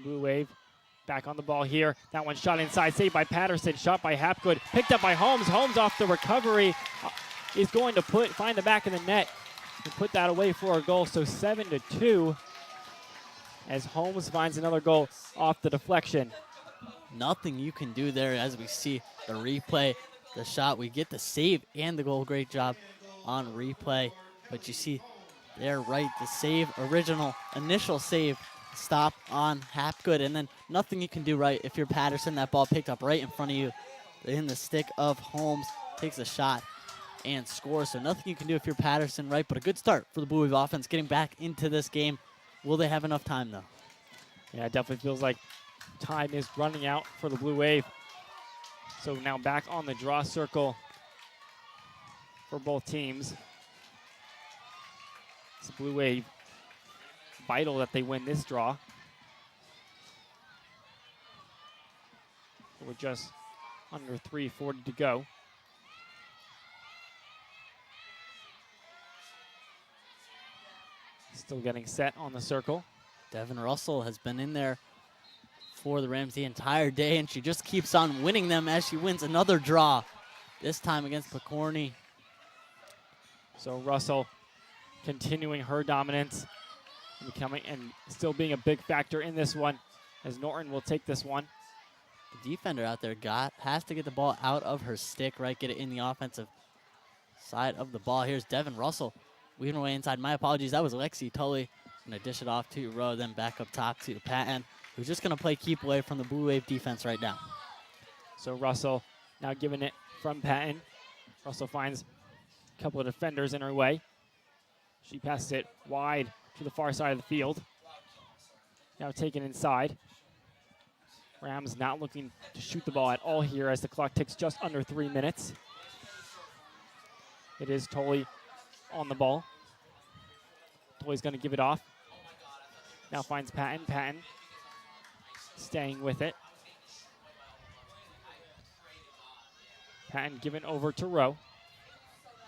Blue Wave back on the ball here. That one shot inside, saved by Patterson, shot by Hapgood, picked up by Holmes. Holmes off the recovery is going to find the back of the net and put that away for a goal. So 7-2 as Holmes finds another goal off the deflection. Nothing you can do there as we see the replay, the shot. We get the save and the goal. Great job on replay. But you see there, right, the save, initial save, stop on Hapgood. And then nothing you can do, right, if you're Patterson. That ball picked up right in front of you in the stick of Holmes. Takes a shot and scores. So nothing you can do if you're Patterson, right? But a good start for the Blue Wave offense getting back into this game. Will they have enough time, though? Yeah, it definitely feels like time is running out for the Blue Wave. So now back on the draw circle for both teams. It's Blue Wave vital that they win this draw. We're just under 3:40 to go. Still getting set on the circle. Devin Russell has been in there for the Rams the entire day, and she just keeps on winning them as she wins another draw, this time against Picorni. So Russell continuing her dominance, and still being a big factor in this one, as Norton will take this one. The defender out there has to get the ball out of her stick, right? Get it in the offensive side of the ball. Here's Devin Russell weaving away inside. My apologies, that was Lexi Tully. Gonna dish it off to Rowe, then back up top to Patton, who's just gonna play keep away from the Blue Wave defense right now. So Russell now giving it from Patton. Russell finds a couple of defenders in her way. She passes it wide to the far side of the field. Now taken inside. Rams not looking to shoot the ball at all here as the clock ticks just under 3 minutes. It is Tully on the ball. Tully's going to give it off. Now finds Patton. Patton staying with it. Patton given over to Rowe.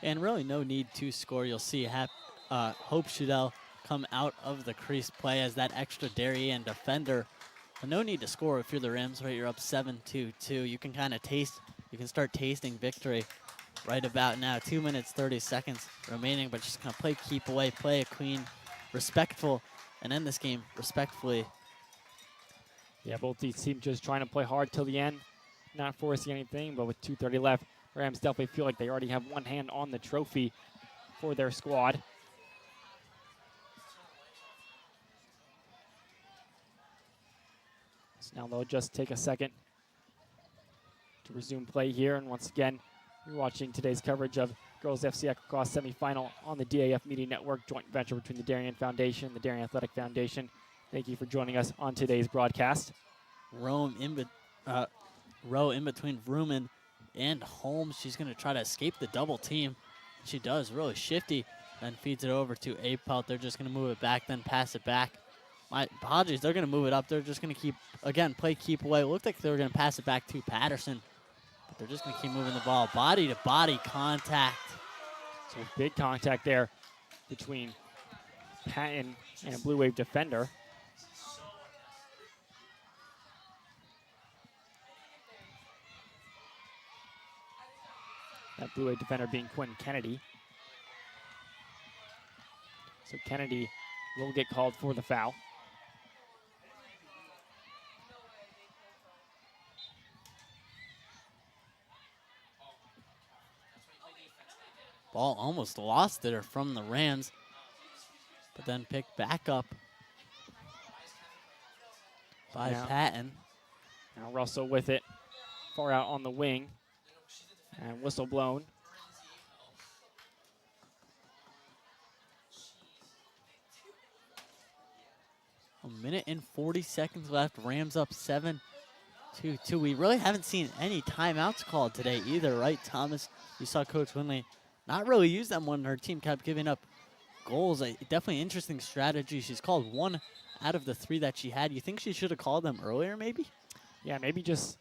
And really no need to score. You'll see Hope Shudell come out of the crease play as that extra Darien defender. But no need to score if you're the Rams, right? You're up 7-2. You can kind of start tasting victory right about now. 2 minutes, 30 seconds remaining, but just going to play keep away, play a clean, respectful, and end this game respectfully. Yeah, both these teams just trying to play hard till the end, not forcing anything, but with 2:30 left, Rams definitely feel like they already have one hand on the trophy for their squad. So now they'll just take a second to resume play here. And once again, you're watching today's coverage of Girls FCIAC Lacrosse semifinal on the DAF Media Network, joint venture between the Darien Foundation and the Darien Athletic Foundation. Thank you for joining us on today's broadcast. Row in between Vrooman and Holmes. She's going to try to escape the double team. She does, really shifty, then feeds it over to Apelt. They're just going to move it back, then pass it back. My apologies, they're going to move it up. They're just going to keep, again, play keep away. It looked like they were going to pass it back to Patterson, but they're just going to keep moving the ball. Body-to-body contact. So big contact there between Patton and a Blue Wave defender. That Blue Wave defender being Quinn Kennedy. So Kennedy will get called for the foul. Ball almost lost there from the Rams, but then picked back up by Patton. Now Russell with it, far out on the wing, and whistle blown. A minute and 40 seconds left. Rams up 7-2. We really haven't seen any timeouts called today either, right, Thomas? You saw Coach Winley not really use them when her team kept giving up goals. Definitely interesting strategy. She's called 1 out of the 3 that she had. You think she should have called them earlier, maybe? Yeah, maybe just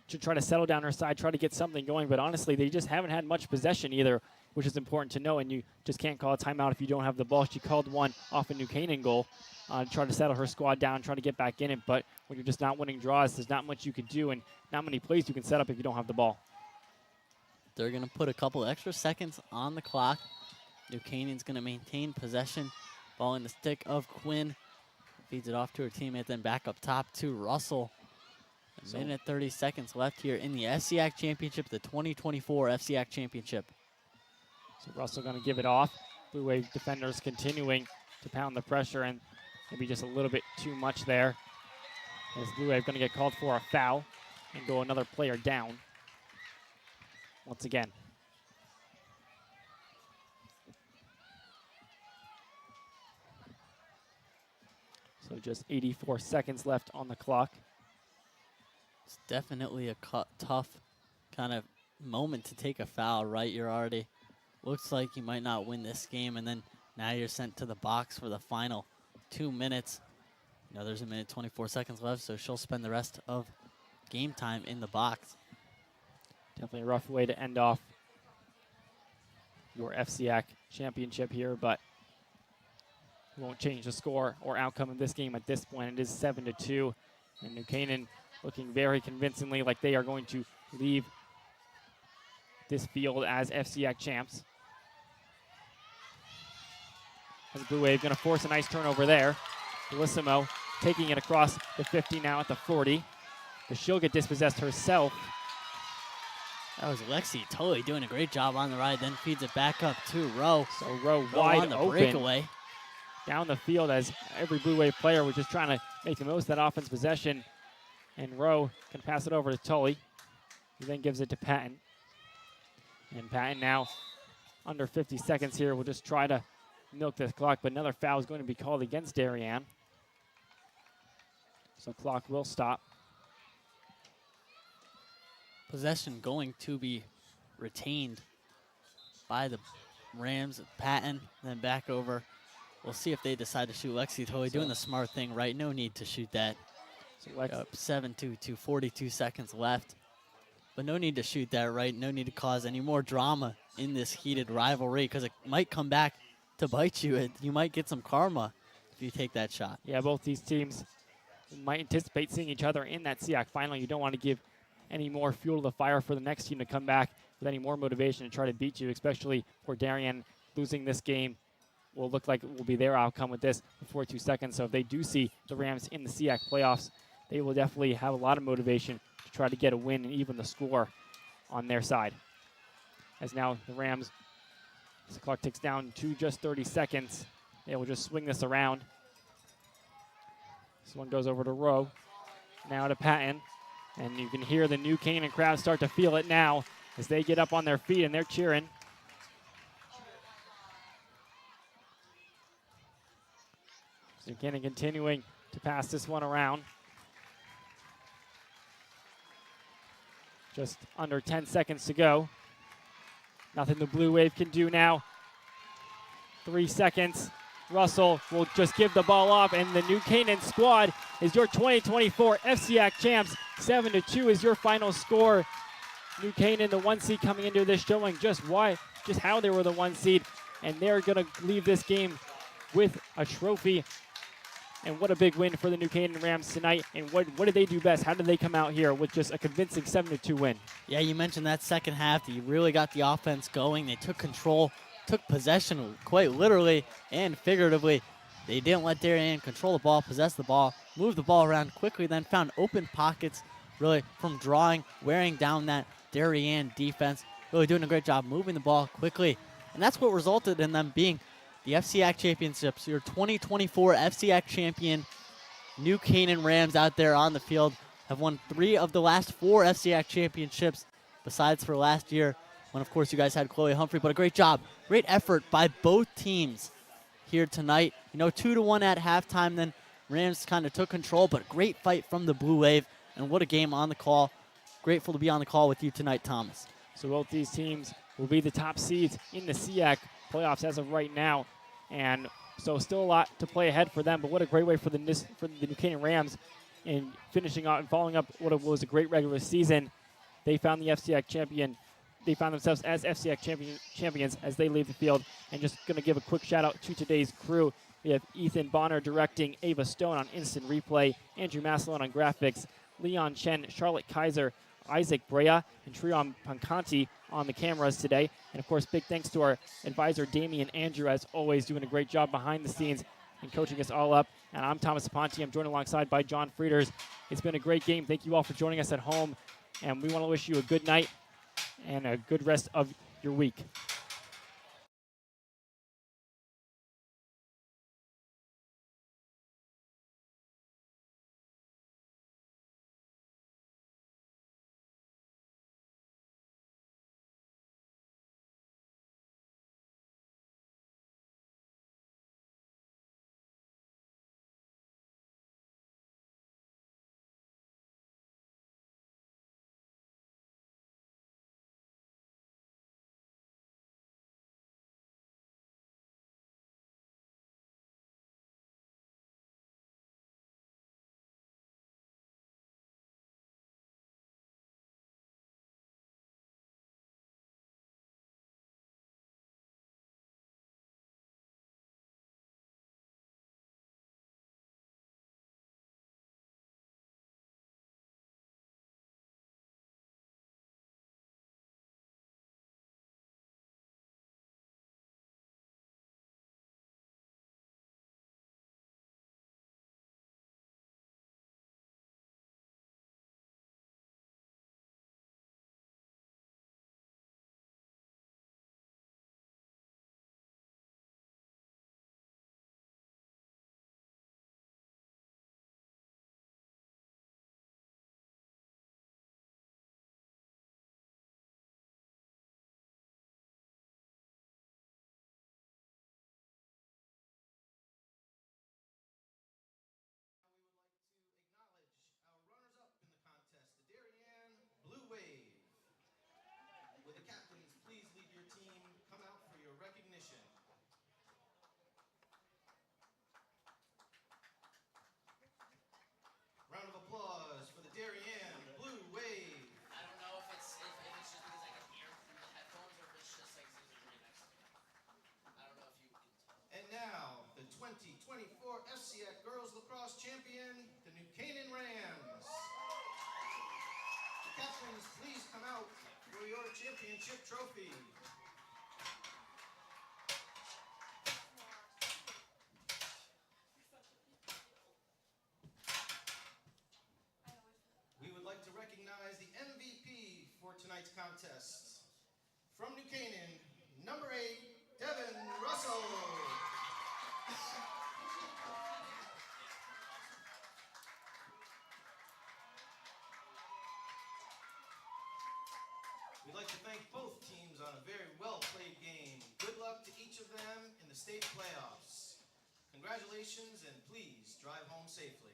to try to settle down her side, try to get something going. But honestly, they just haven't had much possession either, which is important to know. And you just can't call a timeout if you don't have the ball. She called one off a New Canaan goal to try to settle her squad down, try to get back in it. But when you're just not winning draws, there's not much you can do and not many plays you can set up if you don't have the ball. They're going to put a couple extra seconds on the clock. New Canaan's going to maintain possession. Ball in the stick of Quinn. Feeds it off to her teammate, then back up top to Russell. A minute 30 seconds left here in the FCIAC Championship, the 2024 FCIAC Championship. So Russell going to give it off. Blue Wave defenders continuing to pound the pressure, and maybe just a little bit too much there. As Blue Wave going to get called for a foul and go another player down. Once again. So just 84 seconds left on the clock. It's definitely a tough kind of moment to take a foul, right? You're already, looks like you might not win this game, and then now you're sent to the box for the final 2 minutes. You know, there's a minute 24 seconds left, so she'll spend the rest of game time in the box. Definitely a rough way to end off your FCIAC championship here, but it won't change the score or outcome of this game at this point. It is 7-2, and New Canaan looking very convincingly like they are going to leave this field as FCIAC champs. As Blue Wave going to force a nice turnover there. Bellissimo taking it across the 50 now at the 40. But she'll get dispossessed herself. That was Lexi totally doing a great job on the ride, then feeds it back up to Rowe. So Rowe wide on the open. breakaway. Down the field as every Blue Wave player was just trying to make the most of that offense possession. And Rowe can pass it over to Tully, who then gives it to Patton. And Patton now under 50 seconds here will just try to milk this clock, but another foul is going to be called against Darien. So clock will stop. Possession going to be retained by the Rams. Patton, then back over. We'll see if they decide to shoot. Lexi totally doing the smart thing, right? No need to shoot that. So up 7-2, 42 seconds left. But no need to shoot that, right? No need to cause any more drama in this heated rivalry because it might come back to bite you. You might get some karma if you take that shot. Yeah, both these teams might anticipate seeing each other in that SEAC final. You don't want to give any more fuel to the fire for the next team to come back with any more motivation and try to beat you, especially for Darien. Losing this game will look like it will be their outcome with this in 42 seconds. So if they do see the Rams in the SEAC playoffs, they will definitely have a lot of motivation to try to get a win and even the score on their side. As now the Rams, as the clock ticks down to just 30 seconds, they will just swing this around. This one goes over to Rowe. Now to Patton. And you can hear the New Canaan crowd start to feel it now as they get up on their feet and they're cheering. New Canaan continuing to pass this one around. Just under 10 seconds to go. Nothing the Blue Wave can do now. 3 seconds. Russell will just give the ball off, and the New Canaan squad is your 2024 FCIAC champs. 7-2 is your final score. New Canaan, the 1 seed, coming into this, showing just how they were the 1 seed, and they're going to leave this game with a trophy. And what a big win for the New Canaan Rams tonight. And what did they do best? How did they come out here with just a convincing 7-2 win? Yeah, you mentioned that second half. They really got the offense going. They took control, took possession quite literally and figuratively. They didn't let Darien control the ball, possess the ball, move the ball around quickly, then found open pockets really from drawing, wearing down that Darien defense. Really doing a great job moving the ball quickly. And that's what resulted in them being the FCIAC championships. Your 2024 FCIAC champion New Canaan Rams out there on the field have won 3 of the last 4 FCIAC championships, besides for last year when, of course, you guys had Chloe Humphrey. But a great job, great effort by both teams here tonight. 2-1 at halftime, then Rams kind of took control, but great fight from the Blue Wave. And what a game on the call. Grateful to be on the call with you tonight, Thomas. So both these teams will be the top seeds in the CIAC playoffs as of right now. And so still a lot to play ahead for them, but what a great way for the New Canaan Rams in finishing out and following up what was a great regular season. They found the FCIAC champion. They found themselves as FCIAC champions as they leave the field. And just going to give a quick shout out to today's crew. We have Ethan Bonner directing, Ava Stone on instant replay, Andrew Maslon on graphics, Leon Chen, Charlotte Kaiser, Isaac Brea, and Trion Pancanti on the cameras today. And, of course, big thanks to our advisor, Damian Andrew, as always, doing a great job behind the scenes and coaching us all up. And I'm Thomas Aponte. I'm joined alongside by John Frieders. It's been a great game. Thank you all for joining us at home. And we want to wish you a good night and a good rest of your week. Round of applause for the Darien Blue Wave. I don't know if it's just because I can hear through the headphones or if it's just like Caesar's right next to me. I don't know if you can tell. And now, the 2024 FCIAC Girls Lacrosse Champion, the New Canaan Rams. The captains, please come out for your championship trophy. We would like to recognize the MVP for tonight's contest. From New Canaan, number 8, Devin Russell. We'd like to thank both teams on a very well-played game. Good luck to each of them in the state playoffs. Congratulations, and please drive home safely.